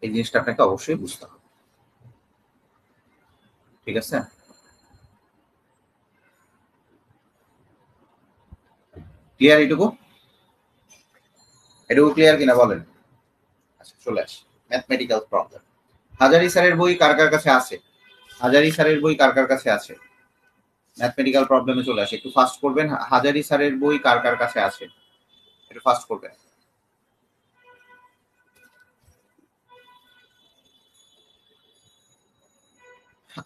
এই জিনিসটা আপনাকে অবশ্যই বুঝতে হবে। ঠিক আছে? ক্লিয়ার এটুকু? এটুকু ক্লিয়ার কিনা বলেন? আচ্ছা, চলে আসি ম্যাথমেটিক্যাল প্রবলেম। হাজারি স্যারের বই কার কার কাছে আছে? হাজারি স্যারের বই কার কার কাছে আছে? ম্যাথমেটিক্যাল প্রবলেমে চলে আসি। একটু ফাস্ট করবেন। হাজারি স্যারের বই কার কার কাছে আছে? একটু ফাস্ট করবেন।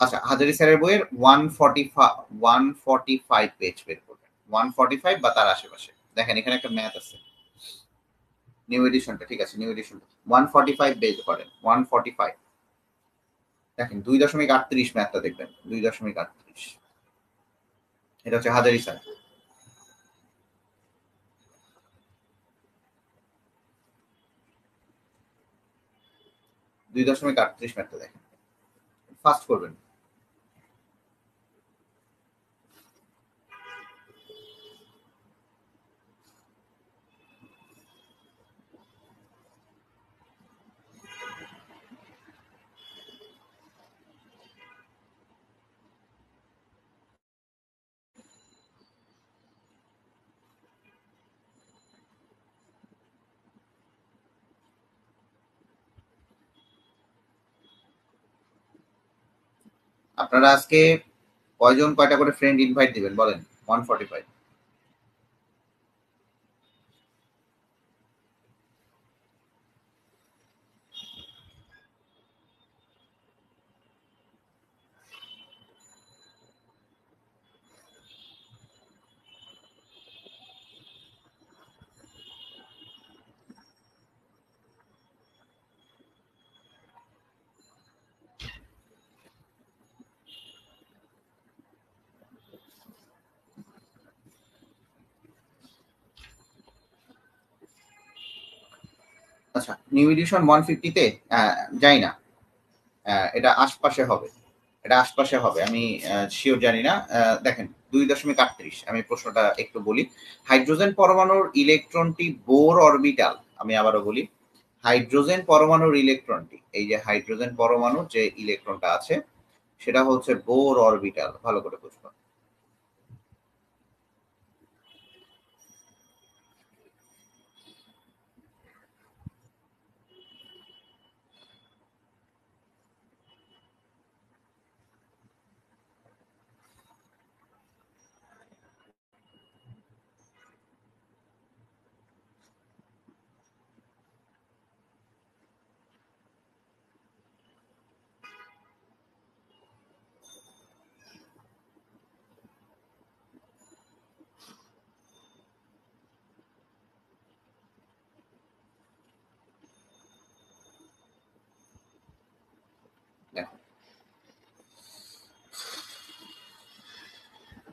আচ্ছা, হাজারি স্যারের বইয়ের 145 পেজ বের করবেন। 145 বা তার আশেপাশে। দেখেন এখানে একটা ম্যাথ আছে। নিউ এডিশনটা, ঠিক আছে, নিউ এডিশন 145 বের করেন। 145 দেখেন 2.38 ম্যাথটা দেখবেন। 2.38, এটা হচ্ছে হাজারি স্যার। দুই দশমিক 38 ম্যাথটা দেখেন, ফাস্ট করবেন। আপনারা আজকে কয়জন কয়টা করে ফ্রেন্ড ইনভাইট দিবেন বলেন? 145। আচ্ছা, নিউ এডিশন 150 তে যাই না, এটা আশপাশে হবে। এটা আশপাশে হবে, আমি শিওর জানি না। দেখেন 2.38, আমি প্রশ্নটা একটু বলি। হাইড্রোজেন পরমাণুর ইলেকট্রনটি বোর অরবিটাল, আমি আবারও বলি, হাইড্রোজেন পরমাণুর ইলেকট্রনটি, এই যে হাইড্রোজেন পরমাণুর যে ইলেকট্রনটা আছে সেটা হচ্ছে বোর অরবিটাল। ভালো করে বুঝবো।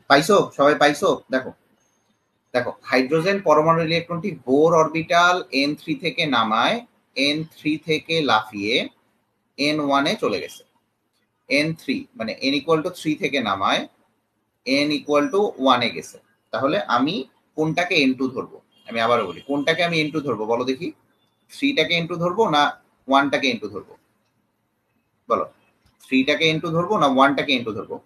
পাইছো, সবাই পাইছো? দেখো দেখো, হাইড্রোজেন পরমাণুর ইলেকট্রনটি বোর অরবিটাল N3 থেকে নামায়, N3 থেকে লাফিয়ে N1 এ চলে গেছে। N3 মানে N=3 থেকে নামায় N=1 এ গেছে। তাহলে আমি কোনটাকে N2 ধরবো? আমি আবারও বলি, কোনটাকে আমি N2 ধরবো বলো দেখি? 3টাকে N2 ধরবো না 1টাকে N2 ধরবো? বলো, 3টাকে N2 ধরবো না 1টাকে N2 ধরবো?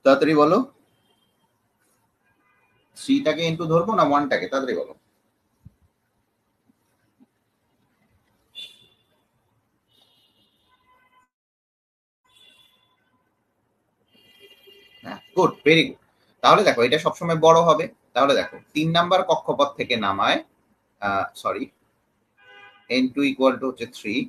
তাড়াতাড়ি বলো, 3টাকে N2 ধরবো না 1টাকে? তাড়াতাড়ি বলো। হ্যাঁ, গুড, ভেরি গুড। তাহলে দেখো এটা সবসময় বড় হবে। তাহলে দেখো 3 নাম্বার কক্ষপথ থেকে নামায়, সরি, N2 হচ্ছে 3,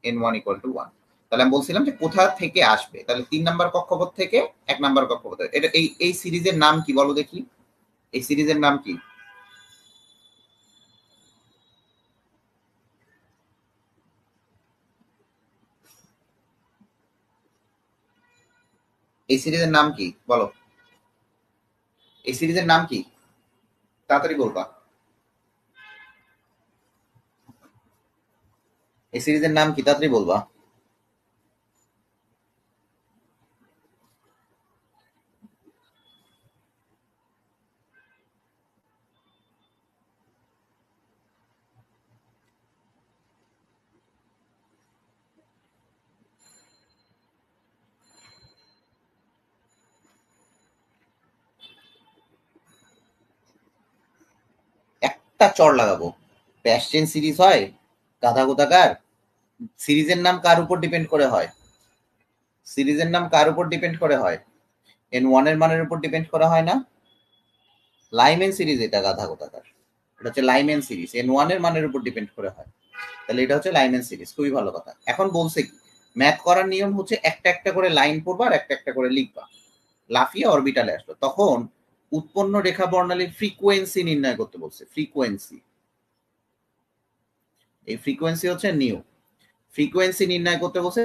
N1 1। তাহলে আমি বলছিলাম যে কোথা থেকে আসবে, তাহলে 3 নাম্বার কক্ষপথ থেকে 1 নাম্বার কক্ষপথ। এটা এই সিরিজের নাম কি বলো দেখি? এই সিরিজের নাম কি? এই সিরিজের নাম কি বলো? এই সিরিজের নাম কি? তাড়াতাড়ি বলবা। এই সিরিজের নাম কি? তাড়াতাড়ি বলবা। একটা চড় লাগাবো। প্যাশ্চেন সিরিজ হয়? গাধা কোথাকার। সিরিজের নাম কার উপর ডিপেন্ড করে হয়? সিরিজের নাম কার উপর ডিপেন্ড করে হয়? N1 এর মানের উপর ডিপেন্ড করা হয় না? লাইমেন সিরিজ এটা, গাধা কোথাকার। এটা হচ্ছে লাইমেন সিরিজ, N1 এর মানের উপর ডিপেন্ড করে হয়। তাহলে এটা হচ্ছে লাইমেন সিরিজ। খুবই ভালো কথা। এখন বলছে কি, ম্যাথ করার নিয়ম হচ্ছে একটা একটা করে লাইন পড়বা আর একটা একটা করে লিখবা। লাফিয়ে অরবিটালে আসলো, তখন উৎপন্ন রেখা বর্ণালীর ফ্রিকোয়েন্সি নির্ণয় করতে বলছে। ফ্রিকোয়েন্সি, এই ফ্রিকোয়েন্সি হচ্ছে নিউ। ফ্রিকোয়েন্সি নির্ণয় করতে বলছে।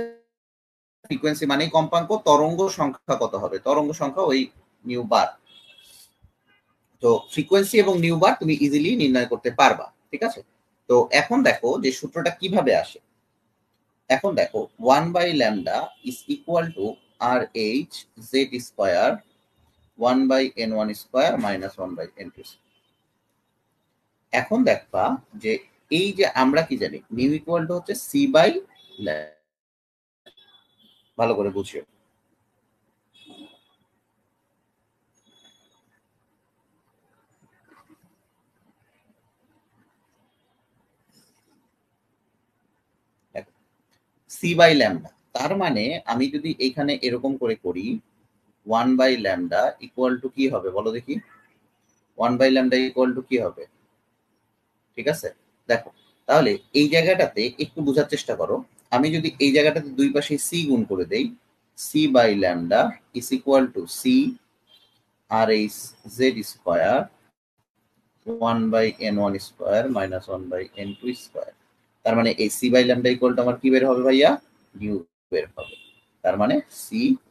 ফ্রিকোয়েন্সি মানেই কম্পাঙ্ক, তরঙ্গ সংখ্যা কত হবে? তরঙ্গ সংখ্যা ওই নিউ বার। তো ফ্রিকোয়েন্সি এবং নিউ বার তুমি ইজিলি নির্ণয় করতে পারবা, ঠিক আছে? তো এখন দেখো যে সূত্রটা কিভাবে আসে। এখন দেখো 1/λ is equal two RH/Z² 1/N1² minus 1/N2। এখন দেখবা যে এই যে আমরা কি জানি, নিউ ইকুয়াল টু হচ্ছে C/λ। ভালো করে বুঝিও। C/λ, তার মানে আমি যদি এখানে এরকম করে করি, 1/λ ইকুয়াল টু কি হবে বলো দেখি? 1/λ ইকুয়াল টু কি হবে? ঠিক আছে, দেখো তাহলে এই জায়গাটাতে একটু বোঝার চেষ্টা করো। আমি যদি এই জায়গাটাতে দুই পাশে সি গুণ করে দেই, C/λ is equal two C/RH/Z² 1/N1² minus 1/N2²। তার মানে এই C/λ ইকুয়াল টু আমার কি বের হবে ভাইয়া? নিউ বের হবে। তার মানে C/RH/Z²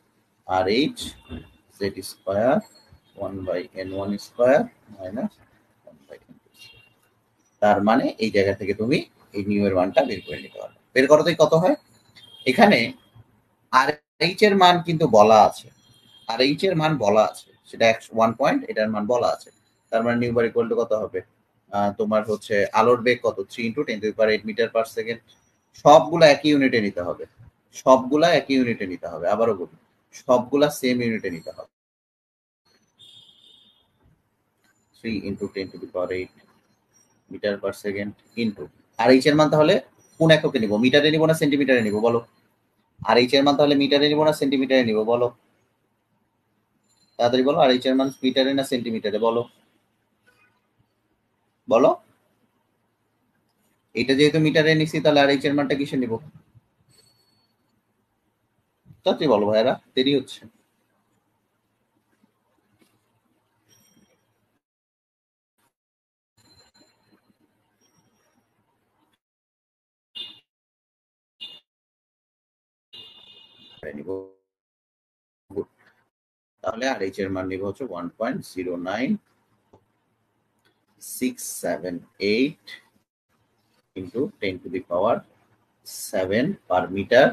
1/N1² মাইনাস 1/N2²। তার মানে এই জায়গা থেকে তুমি এই নিউ এর মানটা বের করে নিতে পারবে। বের করতে কত হয়? এখানে আর এইচ এর মান কিন্তু বলা আছে, আর এইচ এর মান বলা আছে, সেটা 1 পয়েন্ট, এটার মান বলা আছে। তার মানে নিউ বার ইকুয়াল টু কত হবে? তোমার হচ্ছে আলোর বেগ কত? 3 × 10⁸ মিটার পার সেকেন্ড। সবগুলা একই ইউনিটে নিতে হবে, সবগুলা একই ইউনিটে নিতে হবে। আবারও বলি, সবগুলা সেম ইউনিটে নিতে হবে। 3 × 10⁸ মিটার পার সেকেন্ড ইন্টু আর এইচ এর মান তাহলে কোন এককে নিব? মিটারে নিব না সেন্টিমিটারে নিব বলো? আর এইচ এর মান তাহলে মিটারে নিব না সেন্টিমিটারে নিব বলো? তাড়াতাড়ি বলো। আর এইচ এর মান মিটারে না সেন্টিমিটারে বলো? বলো। এটা যেহেতু মিটারে নিছি, তাহলে আর এইচ এর মানটা কিসে নিব? তাড়াতাড়ি বলো ভাইয়ারা, দেরি হচ্ছে। নিব, তাহলে আর এইচ এর মান নিব হচ্ছে 1.0967 ইন্টু 10⁻7 পার মিটার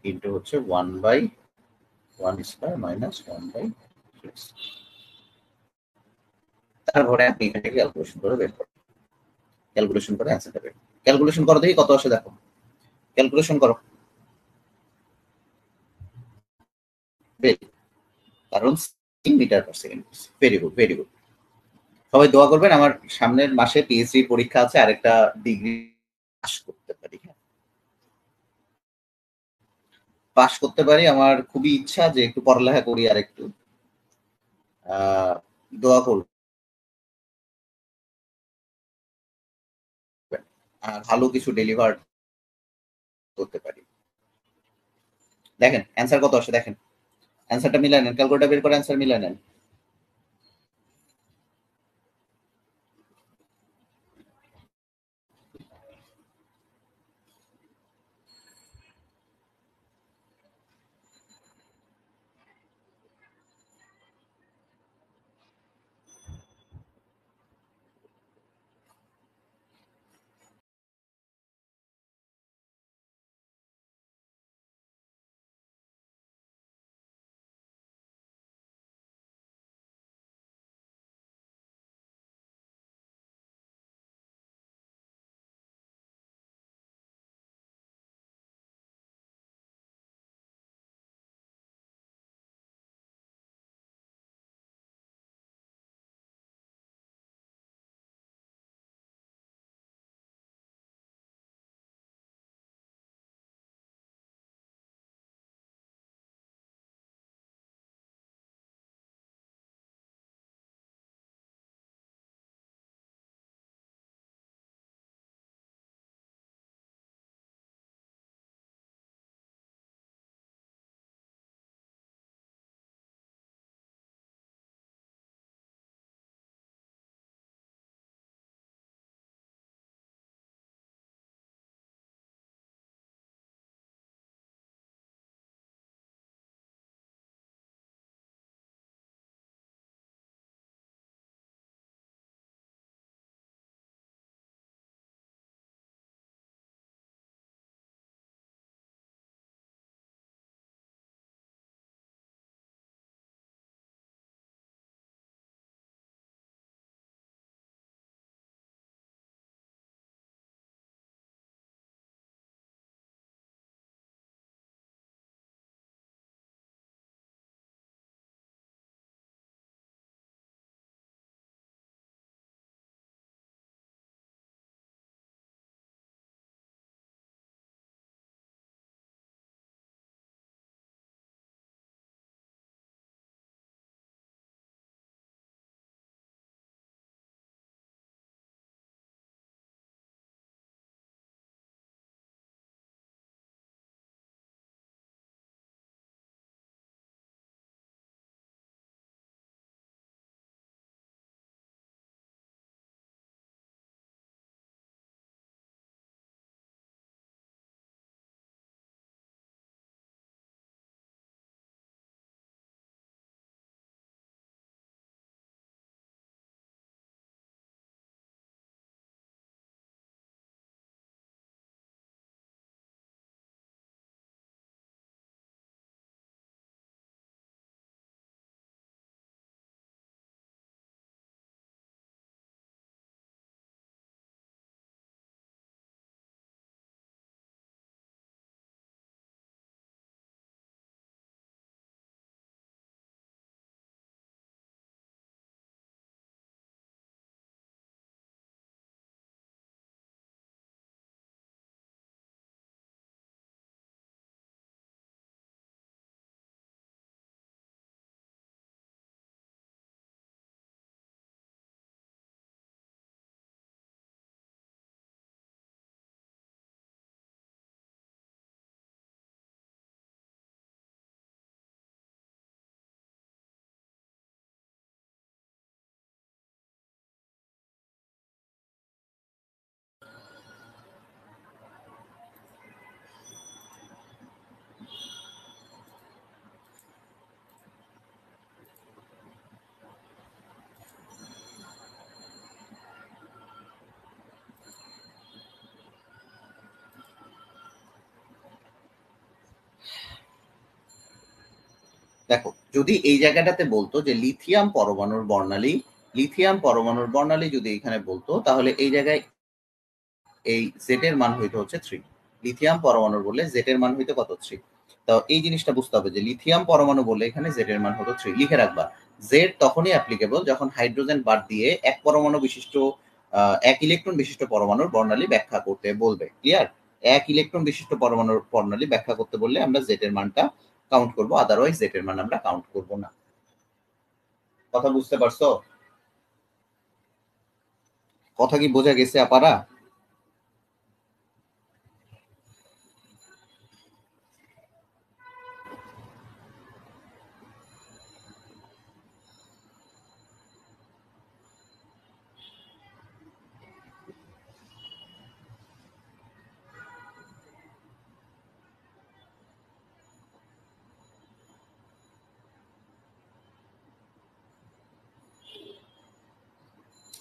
ইন্টু হচ্ছে 1/1² মাইনাস 1/6। তারপরে আপনি এখান থেকে ক্যালকুলেশন করে বের করুন, ক্যালকুলেশন করে অ্যান্সারটা বের করুন। ক্যালকুলেশন করো দেখি কত আসে, দেখো ক্যালকুলেশন করো। কারণ metre per second. Very good, very good. সবাই দোয়া করবেন, আমার সামনের মাসে পিএইচডি পরীক্ষা আছে, আরেকটা ডিগ্রি পাস করতে পারি। পাস করতে পারি, আমার খুবই ইচ্ছা যে একটু পড়ালেখা করি আর একটু। দোয়া করবেন আর ভালো কিছু ডেলিভার করতে পারি। দেখেন অ্যান্সার কত আসে, দেখেন অ্যান্সারটা মিলাই নেন, ক্যালকুলেটর বের করে অ্যান্সার মিলাই নেন। দেখো যদি এই জায়গাটাতে বলতো যে লিথিয়াম পরমাণুর বর্ণালী যদি এখানে বলতো, তাহলে এই জায়গায় এই জেড এর মান হইতে হচ্ছে 3। লিথিয়াম পরমাণু বললে জেড এর মান হইতে কত? 3। তো এই জিনিসটা বুঝতে হবে যে লিথিয়াম পরমাণু বললে এখানে জেড এর মান হতো 3। লিখে রাখবা, জেড তখনই অ্যাপ্লিকেবল যখন হাইড্রোজেন বাদ দিয়ে এক ইলেকট্রন বিশিষ্ট পরমাণুর বর্ণালী ব্যাখ্যা করতে বলবে। ক্লিয়ার? এক ইলেকট্রন বিশিষ্ট পরমাণুর বর্ণালী ব্যাখ্যা করতে বললে আমরা জেড এর মানটা কাউন্ট করব, আদারওয়াইজ জেড এর মান আমরা কাউন্ট করব না। কথা বুঝতে পারছো? কথা কি বোঝা গেছে আপারা?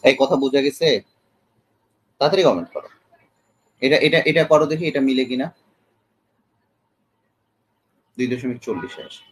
এই কথা বোঝা গেছে? তাড়াতাড়ি কমেন্ট করো। এটা এটা এটা করো দেখি, এটা মিলে কিনা। 2.40 আসে।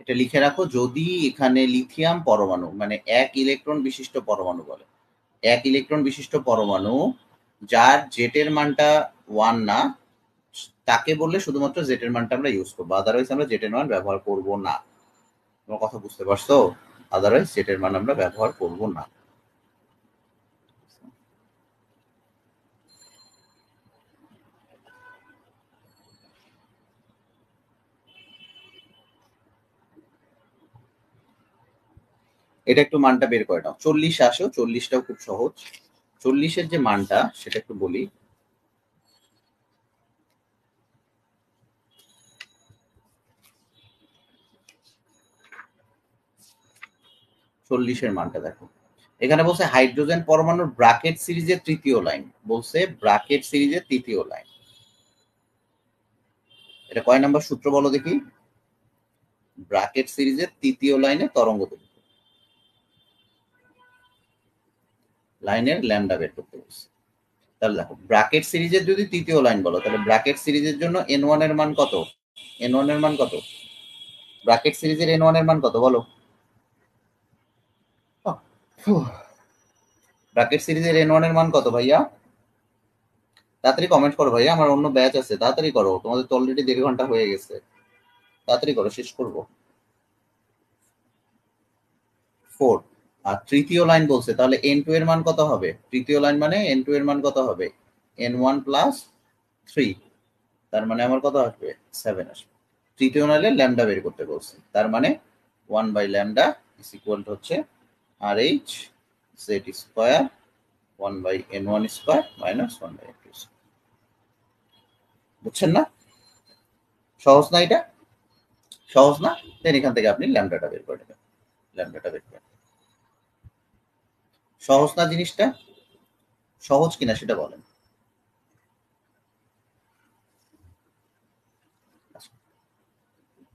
এটা লিখে রাখো, যদি এখানে লিথিয়াম পরমাণু মানে এক ইলেকট্রন বিশিষ্ট পরমাণু বলে, এক ইলেকট্রন বিশিষ্ট পরমাণু যার জেটের মানটা 1 না, তাকে বললে শুধুমাত্র জেটের মানটা আমরা ইউজ করবো, আদারওয়াইজ আমরা জেটের মান ব্যবহার করব না। তোমার কথা বুঝতে পারছো? আদারওয়াইজ জেটের মান আমরা ব্যবহার করব না। এটা একটু মানটা বের করে নাও। 40 আসো, 40টাও খুব সহজ। 40-এর যে মানটা সেটা একটু বলি। 40-এর মানটা দেখো, এখানে বলছে হাইড্রোজেন পরমাণুর ব্রাকেট সিরিজের তৃতীয় লাইন। বলছে ব্রাকেট সিরিজের তৃতীয় লাইন। এটা কয় নাম্বার সূত্র বলো দেখি? ব্রাকেট সিরিজের তৃতীয় লাইনে তরঙ্গ দৈর্ঘ্য, লাইনের ল্যামডা বের করতে বলছে। তাহলে দেখো ব্রাকেট সিরিজের যদি তৃতীয় লাইন বলো, তাহলে ব্রাকেট সিরিজের জন্য n1 এর মান কত? n1 এর মান কত? ব্রাকেট সিরিজের n1 এর মান কত বলো? ব্রাকেট সিরিজের n1 এর মান কত ভাইয়া? তাড়াতাড়ি কমেন্ট করো ভাইয়া, আমার অন্য ব্যাচ আছে, তাড়াতাড়ি করো, তোমাদের তো অলরেডি 1.5 ঘন্টা হয়ে গেছে। তাড়াতাড়ি করো, শেষ করবো। 4। আর তৃতীয় লাইন বলছে, তাহলে n2 এর মান কত হবে? তৃতীয় লাইন মানে n2 এর মান কত হবে? n1 প্লাস 3, তার মানে আমার কত আসবে? 7 আসবে। তৃতীয় লাইনে ল্যামডা বের করতে বলছে, তার মানে 1/λ ইজ ইকুয়াল টু হচ্ছে RH z square 1/n1 square minus 1/n2 square. বুঝছেন না? সহজ না এটা? সহজ না? দেন এখান থেকে আপনি ল্যামডাটা বের করে নেবেন। ল্যামডাটা বের করে, সহজ না জিনিসটা? সহজ কিনা সেটা বলেন।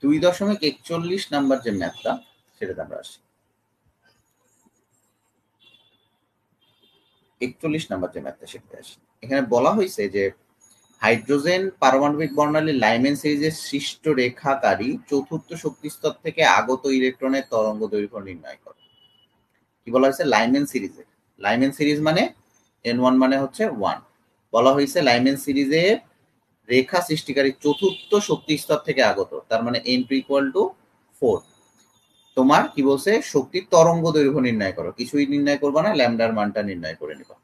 2.41 নাম্বার যে ম্যাথটা, সেটাতে আমরা আসি। 41 নাম্বার যে ম্যাথটা, সেটাতে আসি। এখানে বলা হয়েছে যে হাইড্রোজেন পারমাণবিক বর্ণালী লাইমেন সিরিজের সৃষ্ট রেখাকারী চতুর্থ শক্তিস্তর থেকে আগত ইলেকট্রনের তরঙ্গ দৈর্ঘ্য নির্ণয় করে। কি বলা হয়েছে? লাইমেন সিরিজে। লাইমেন সিরিজ মানে n1 মানে হচ্ছে 1। বলা হয়েছে লাইমেন সিরিজের রেখা সৃষ্টিকারী চতুর্থ শক্তি স্তর থেকে আগত, তার মানে n2 ইকুয়াল টু 4। তোমার কি বলছে? শক্তির তরঙ্গ দৈর্ঘ্য নির্ণয় করো, কিছুই নির্ণয় করবা না, ল্যামডার মানটা নির্ণয় করে নিবা।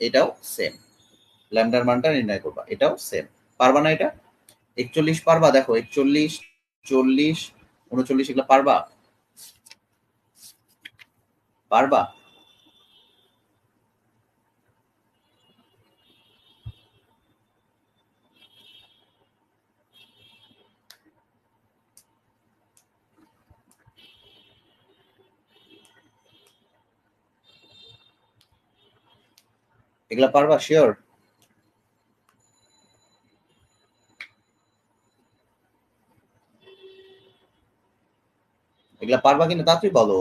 এটাও সেম, ল্যামডার মানটা নির্ণয় করবা, এটাও সেম। পারবা না এটা? 41 পারবা? দেখো 41, 40, 39 এগুলো পারবা? পারবা? এগুলা পারবা শিওর? এগুলা পারবা কিনা তাড়াতাড়ি বলো।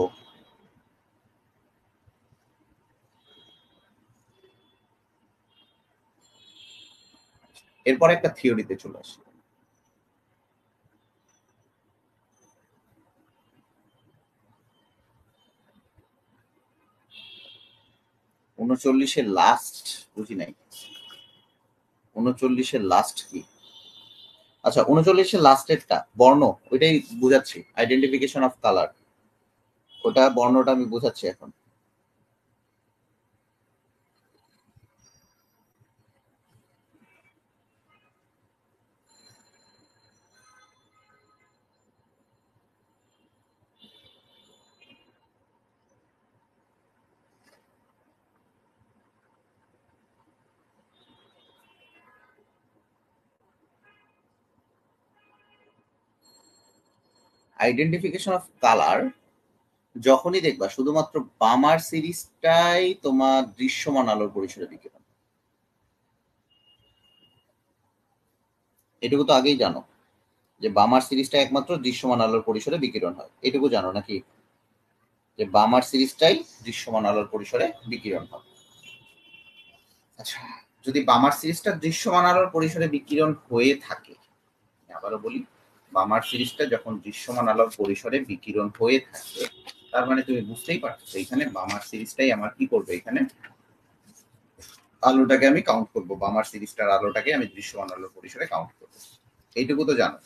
এরপর একটা থিওরিতে চলে আসি। উনচল্লিশের লাস্ট বুঝি নাই। উনচল্লিশের লাস্ট কি? আচ্ছা, উনচল্লিশের লাস্টেরটা বর্ণ, ওইটাই বুঝাচ্ছি। আইডেন্টিফিকেশন অফ কালার, ওটা বর্ণটা আমি বুঝাচ্ছি এখন। আইডেন্টিফিকেশন অফ কালার যখনই দেখবা শুধুমাত্র বামার সিরিজটাই তোমার দৃশ্যমান আলোর পরিসরে বিকিরণ। এটুকু তো আগেই জানো যে বামার সিরিজটা একমাত্র দৃশ্যমান আলোর পরিসরে বিকিরণ হয়, এটুকু জানো নাকি? যে বামার সিরিজটাই দৃশ্যমান আলোর পরিসরে বিকিরণ হয়। আচ্ছা, যদি বামার সিরিজটা দৃশ্যমান আলোর পরিসরে বিকিরণ হয়ে থাকে, আবারও বলি, বামার সিরিজটা যখন দৃশ্যমান আলোর পরিসরে বিকিরণ হয়ে থাকে, তার মানে তুমি বুঝতেই পারছো এখানে বামার সিরিজটাই আমার কি করবে, এখানে আলোটাকে আমি কাউন্ট করব, বামার সিরিজটার আলোটাকে আমি দৃশ্যমান আলোর পরিসরে কাউন্ট করব। এইটুকু তো জানো,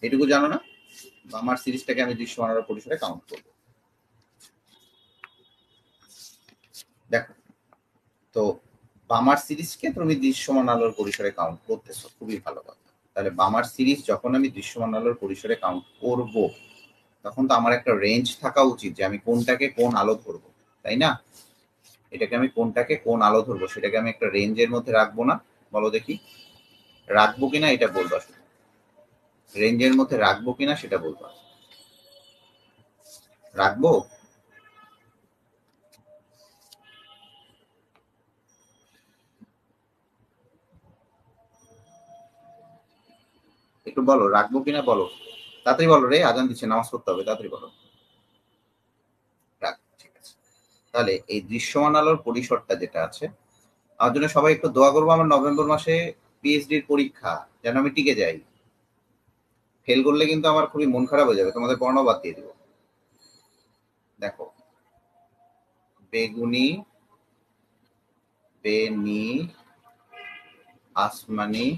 এটুকু জানো না? বামার সিরিজটাকে আমি দৃশ্যমান আলোর পরিসরে কাউন্ট করব। দেখো, তো বামার সিরিজকে তুমি দৃশ্যমান আলোর পরিসরে কাউন্ট করতেছো, খুবই ভালো কথা। তাহলে বামার সিরিজ যখন আমি দৃশ্যমান আলোর পরিসরে কাউন্ট করব, তখন তো আমার একটা রেঞ্জ থাকা উচিত যে আমি কোনটাকে কোন আলো ধরবো, তাই না? এটাকে আমি কোনটাকে কোন আলো ধরবো সেটাকে আমি একটা রেঞ্জের মধ্যে রাখবো না? বলো দেখি, রাখবো কিনা এটা বলবা। রেঞ্জের মধ্যে রাখবো কিনা সেটা বলবা। রাখবো? একটু বলো রাখবো কিনা, বলো তাড়াতাড়ি বলো রে, আজান দিচ্ছে, নামাজ পড়তে হবে, তাড়াতাড়ি বলো। রাখ, ঠিক আছে। তাহলে এই দৃশ্যমান আলোর পরিসরটা যেটা আছে, আমার জন্য সবাই একটু দোয়া করবো। আমার নভেম্বর মাসে পিএইচডির পরীক্ষা, যেন আমি টিকে যাই। ফেল করলে কিন্তু আমার খুবই মন খারাপ হয়ে যাবে, তোমাদের পড়ানো বাদ দিয়ে দিব। দেখো, বেগুনি, বেনি, আসমানি,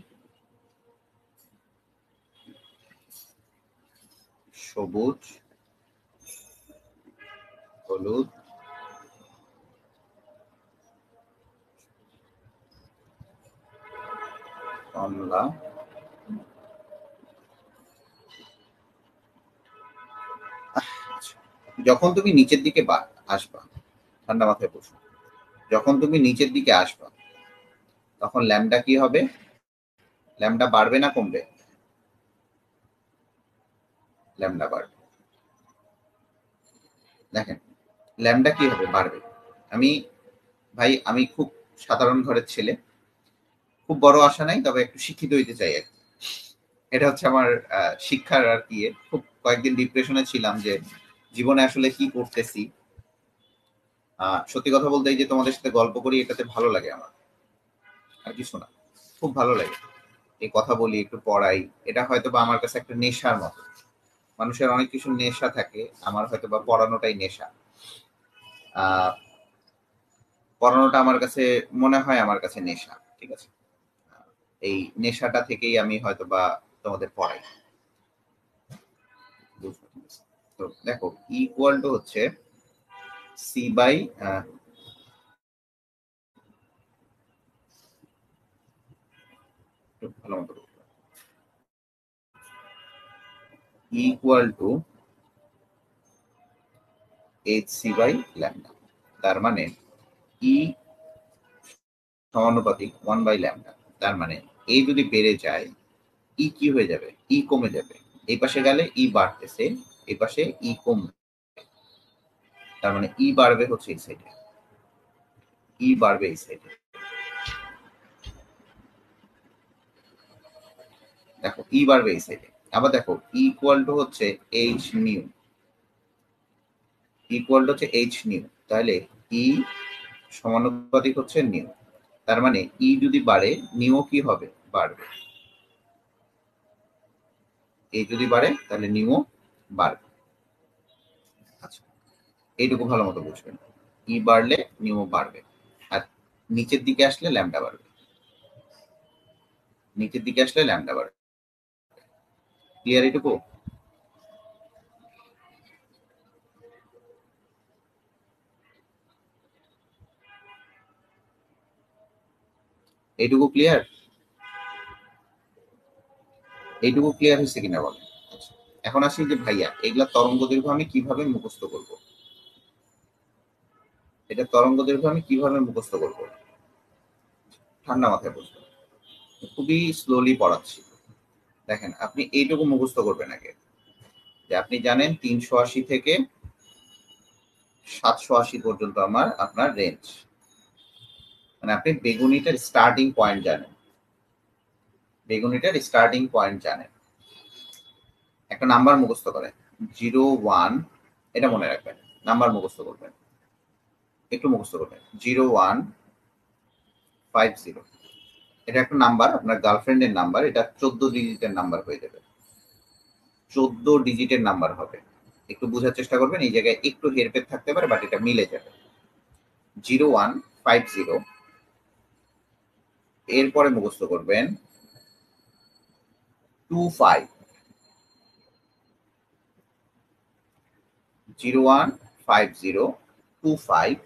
সবুজ, হলুদ, কমলা, যখন তুমি নিচের দিকে আসবা, ঠান্ডা মাথায় বসো, যখন তুমি নিচের দিকে আসবা তখন ল্যামডা কি হবে? ল্যামডা বাড়বে না কমবে? ল্যামডা বাড়বে। দেখেন, ল্যামডা কি হবে? বাড়বে। আমি, ভাই আমি খুব সাধারণ ঘরের ছেলে, খুব বড় আশা নাই, তবে একটু শিক্ষিত হইতে চাই আর কি। এটা হচ্ছে আমার শিক্ষার আর কি। খুব কয়েকদিন ডিপ্রেশনে ছিলাম যে জীবনে আসলে কি করতেছি। সত্যি কথা বলতে এই যে তোমাদের সাথে গল্প করি, এটাতে ভালো লাগে আমার, আর কিছু না। খুব ভালো লাগে এই কথা বলি, একটু পড়াই। এটা হয়তো বা আমার কাছে একটা নেশার মতো। মানুষের অনেক কিছু নেশা থাকে, আমার হয়তো বা পড়ানোটাই নেশা। আহ পড়ানোটা আমার কাছে মনে হয় আমার কাছে নেশা, ঠিক আছে? এই নেশাটা থেকেই আমি হয়তো বা তোমাদের পড়াই। বুঝতে পেরেছি। তো দেখো, ইকুয়াল টু হচ্ছে সি বাই, ভালো মতো equal to h c by lambda. তার মানে ই সমানুপাতিক 1 বাই ল্যামডা। তার মানে এই যদি বেড়ে যায় ই কি হয়ে যাবে, ই কমে যাবে। এই পাশে গেলে ই বাড়তেছে, এই পাশে ই কমবে। তার মানে ই বাড়বে হচ্ছে এই সাইডে, ই বাড়বে এই সাইডে। দেখো ই বাড়বে এই সাইডে। আবার দেখো ইকুয়াল টু হচ্ছে এইচ নিউ, ইকুয়াল টু হচ্ছে এইচ নিউ। তাহলে ই সমানুপাতিক হচ্ছে নিউ। তার মানে ই যদি বাড়ে নিউ কি হবে, বাড়বে। এই যদি বাড়ে তাহলে নিউ বাড়বে। আচ্ছা, এইটুকু ভালো মতো বুঝবেন। ই বাড়লে নিউ বাড়বে, আর নিচের দিকে আসলে ল্যামডা বাড়বে, নিচের দিকে আসলে ল্যামডা বাড়বে। ক্লিয়ার এইটুকু? এইটুকু ক্লিয়ার? এইটুকু ক্লিয়ার হয়েছে কিনা বলেন। আচ্ছা, এখন আসি যে ভাইয়া এগুলা তরঙ্গ দৈর্ঘ্য আমি কিভাবে মুখস্থ করব, এটা তরঙ্গ দৈর্ঘ্য আমি কিভাবে মুখস্থ করব? ঠান্ডা মাথায় বুঝবেন, খুবই স্লোলি পড়াচ্ছি। দেখেন আপনি এইটুকু মুখস্থ করবেন আগে, যে আপনি জানেন 380 থেকে 780 পর্যন্ত আপনার রেঞ্জ। মানে আপনি বেগুনিটার স্টার্টিং পয়েন্ট জানেন, বেগুনিটার স্টার্টিং পয়েন্ট জানেন। একটা নাম্বার মুখস্থ করেন 01, এটা মনে রাখবেন। নাম্বার মুখস্থ করবেন, একটু মুখস্থ করবেন 0150। এটা একটা নাম্বার, আপনার গার্লফ্রেন্ডের নাম্বার। এটা 14 ডিজিটের নাম্বার হয়ে যাবে, 14 ডিজিটের নাম্বার হবে। একটু বোঝার চেষ্টা করবেন, এই জায়গায় একটু হেরফের থাকতে পারে, বাট এটা মিলে যাবে। 0150, এরপরে মুখস্থ করবেন 25, 015025,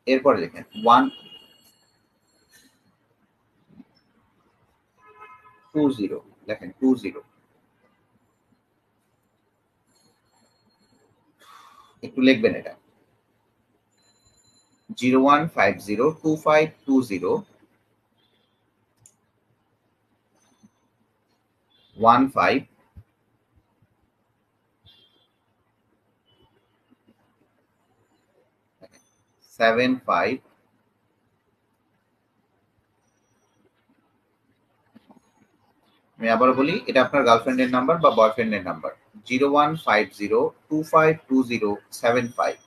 এরপরে লেখেন 120, লেখেন 20। একটু লিখবেন এটা 01502520 15 75। আমি আবার বলি, এটা আপনার গার্লফ্রেন্ডের নাম্বার বা বয়ফ্রেন্ডের নাম্বার। 0150252075,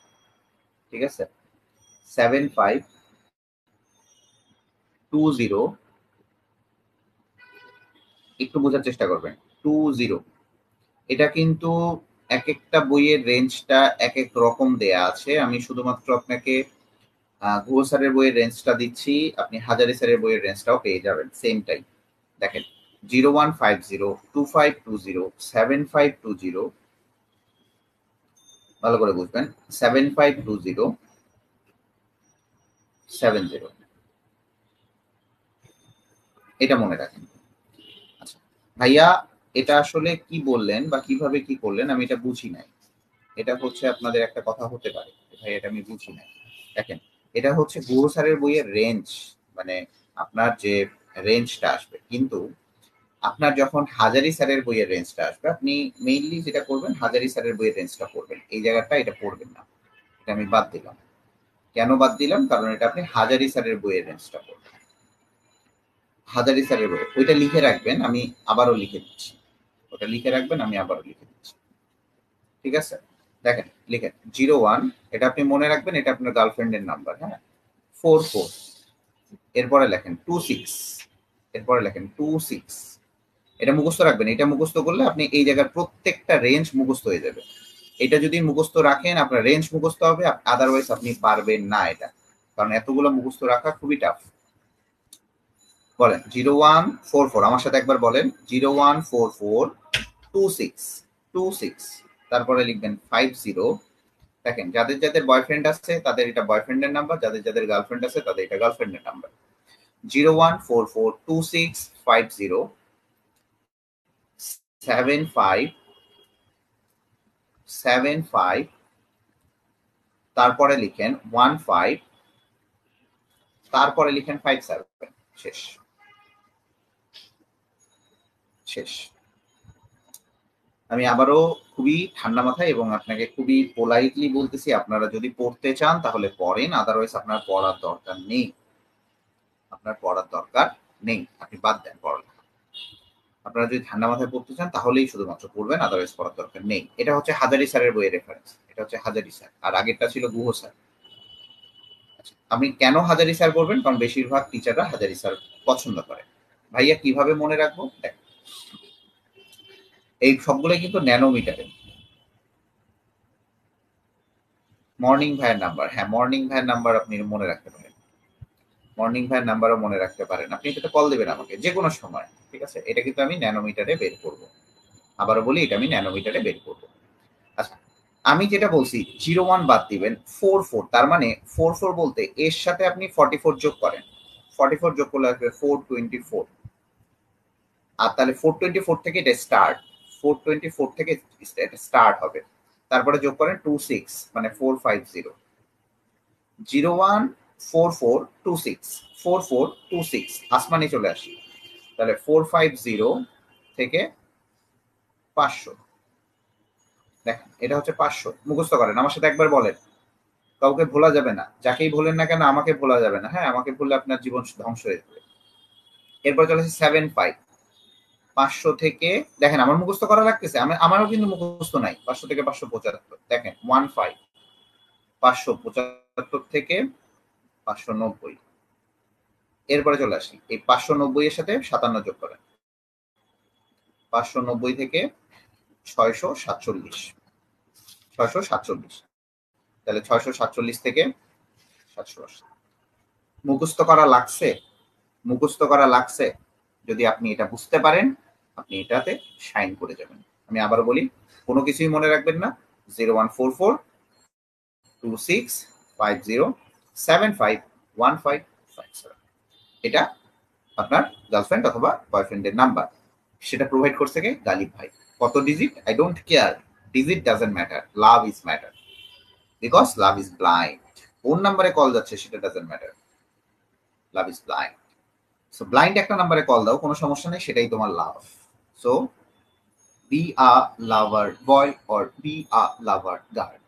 ঠিক আছে? 7520, একটু বোঝার চেষ্টা করবেন 20। এটা কিন্তু এক একটা বইয়ের রেঞ্জটা এক এক রকম দেয়া আছে। আমি শুধুমাত্র আপনাকে গুহ স্যারের বইয়ের রেঞ্জটা দিচ্ছি, আপনি হাজারি স্যারের বইয়ের রেঞ্জটাও পেয়ে যাবেন সেমটাই। দেখেন 015025207520, ভালো করে বুঝবেন 752070, এটা মনে রাখেন। আচ্ছা ভাইয়া, এটা আসলে কি বললেন বা কিভাবে কি করলেন আমি এটা বুঝি নাই। এটা হচ্ছে আপনাদের একটা কথা হতে পারে, ভাই এটা আমি বুঝি নাই। দেখেন এটা হচ্ছে গুহ স্যারের বইয়ের রেঞ্জ, মানে আপনার যে রেঞ্জটা আসবে। কিন্তু আপনার যখন হাজারি স্যারের বইয়ের রেঞ্জটা আসবে, আপনি মেইনলি যেটা করবেন হাজারি স্যারের বইয়ের রেঞ্জটা পড়বেন। এই জায়গাটা এটা পড়বেন না, এটা আমি বাদ দিলাম। কেন বাদ দিলাম? কারণ এটা আপনি হাজারি স্যারের বইয়ের রেঞ্জটা পড়বেন। হাজারি স্যারের বই ওইটা লিখে রাখবেন, আমি আবারও লিখে দিচ্ছি। ওটা লিখে রাখবেন, আমি আবারও লিখে দিচ্ছি, ঠিক আছে? দেখেন লিখেন 01, এটা আপনি মনে রাখবেন, এটা আপনার গার্লফ্রেন্ডের নাম্বার। হ্যাঁ, 44, এরপরে লেখেন 26, এরপরে লেখেন 26। এটা মুখস্থ রাখবেন। এটা মুখস্থ করলে আপনি এই জায়গার প্রত্যেকটা রেঞ্জ মুখস্থ হয়ে যাবে। এটা যদি মুখস্থ রাখেন আপনার রেঞ্জ মুখস্থ হবে, আদারওয়াইজ আপনি পারবেন না এটা, কারণ এতগুলো মুখস্থ রাখা খুবই টাফ। বলেন 0144, আমার সাথে একবার বলেন 01442626, তারপরে লিখবেন 50। দেখেন যাদের যাদের বয়ফ্রেন্ড আছে তাদের এটা বয়ফ্রেন্ডের নাম্বার, যাদের যাদের গার্লফ্রেন্ড আছে তাদের এটা গার্লফ্রেন্ডের নাম্বার। 014426507575 তারপরে লিখেন 15, তারপরে লিখেন 57, শেষ শেষ। আমি আবারও খুবই ঠান্ডা মাথায় এবং আপনাকে খুবই পোলাইটলি বলতেছি, আপনারা যদি পড়তে চান তাহলে পড়েন, আদারওয়াইজ আপনার পড়ার দরকার নেই, আপনার পড়ার দরকার নেই, আপনি বাদ দেন পড়ালেখা। আপনারা যদি ঠান্ডা মাথায় পড়তে চান তাহলেই শুধুমাত্র পড়বেন, আদারওয়াইজ পড়ার দরকার নেই। এটা হচ্ছে হাজারি স্যারের বইয়ের রেফারেন্স, এটা হচ্ছে হাজারি স্যার, আর আগেরটা ছিল গুহ স্যার। আপনি কেন হাজারি স্যার পড়বেন? কারণ বেশিরভাগ টিচাররা হাজারি স্যার পছন্দ করে। ভাইয়া কিভাবে মনে রাখবো? দেখ, এই সবগুলোই কিন্তু ন্যানোমিটারে। মর্নিং ভাইয়ের নাম্বার, হ্যাঁ মর্নিং ভাইয়ের নাম্বার আপনি মনে রাখতে পারেন, মর্নিং ভাইয়ের নাম্বারও মনে রাখতে পারেন। আপনি এটাতে কল দেবেন আমাকে যে কোনো সময়, ঠিক আছে? এটা কিন্তু আমি ন্যানোমিটারে বের করব, আবারও বলি এটা আমি ন্যানোমিটারে বের করব। আচ্ছা, আমি যেটা বলছি 01 বাদ দিবেন, 44, তার মানে 44 বলতে এর সাথে আপনি 44 যোগ করেন, 44 যোগ করলে আসবে 424, আর তাহলে 424 থেকে এটা স্টার্ট, 424 থেকে এটা স্টার্ট হবে, তারপরে যোগ করেন 26 মানে 450, 01 4426, 4426 আসমানি চলে আসি, তাহলে 450 থেকে 500, দেখেন এটা হচ্ছে 500, মুখস্থ করেন, আমার সাথে একবার বলেন, কাউকে ভোলা যাবে না, যাকেই বলেন না কেন আমাকে ভোলা যাবে না, হ্যাঁ আমাকে ভুললে আপনার জীবন ধ্বংস হয়ে যাবে। এরপর চলে আসে 75, 500 থেকে, দেখেন আমার মুখস্থ করা লাগতেছে, আমারও কিন্তু মুখস্থ নাই, 500 থেকে 575, দেখেন 15, 575 থেকে 590, এরপরে চলে আসি এই 590 এর সাথে 57 যোগ করেন, 590 থেকে 647, 647, তাহলে 647 থেকে 780। মুখস্থ করা লাগছে, মুখস্থ করা লাগছে, যদি আপনি এটা বুঝতে পারেন আপনি এটাতে শাইন করে যাবেন। আমি আবার বলি, কোনো কিছুই মনে রাখবেন না, 01442650751557, এটা আপনার গার্লফ্রেন্ড অথবা বয়ফ্রেন্ডের নাম্বার, সেটা প্রোভাইড করছে কে? গালিব ভাই। কত digit? I don't care, digit doesn't matter, love is matter, because love is blind. কোন নাম্বারে কল যাচ্ছে সেটা doesn't matter, love is blind. So blind একটা নাম্বারে কল দাও, কোনো সমস্যা নেই, সেটাই তোমার লাভ। So be a lover boy or be a lover girl.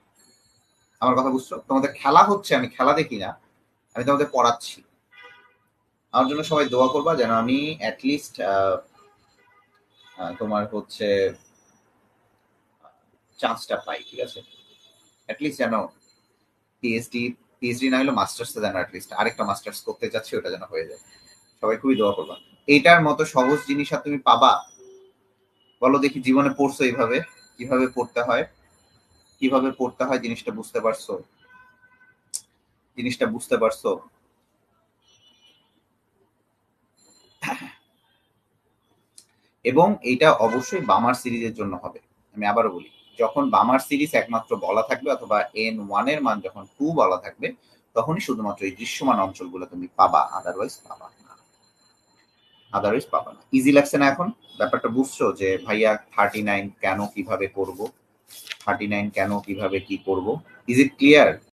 আমার কথা বুঝছো? তোমাদের খেলা হচ্ছে, আমি খেলা দেখি না, আমি তোমাদের পড়াচ্ছি। আমার জন্য সবাই দোয়া করবা যেন আমি অ্যাটলিস্ট তোমার হচ্ছে চান্সটা পাই, ঠিক আছে? অ্যাটলিস্ট যেন পিএইচডি না হলে মাস্টার্সটা যেন অ্যাটলিস্ট আরেকটা মাস্টার্স করতে যাচ্ছি, ওটা যেন হয়ে যায়। সবাই খুবই দোয়া করবা। এইটার মতো সহজ জিনিস আর তুমি পাবা? বলো দেখি, জীবনে পড়ছো এইভাবে? কিভাবে পড়তে হয়, কিভাবে পড়তে হয় জিনিসটা বুঝতে পারছো? জিনিসটা বুঝতে পারছো? এবং এটা অবশ্যই বামার সিরিজের জন্য হবে। আমি আবারও বলি, যখন বামার সিরিজ একমাত্র বলা থাকবে অথবা n1 এর মান যখন 2 বলা থাকবে, তখনই শুধুমাত্র এই দৃশ্যমান অঞ্চলগুলো তুমি পাবা, আদারওয়াইজ পাবা না, আদারওয়াইজ পাবা না। ইজি লাগছে না এখন? ব্যাপারটা বুঝছো যে ভাইয়া 39 কেন কিভাবে করব, 39 কেন কিভাবে কি করব? Is it clear?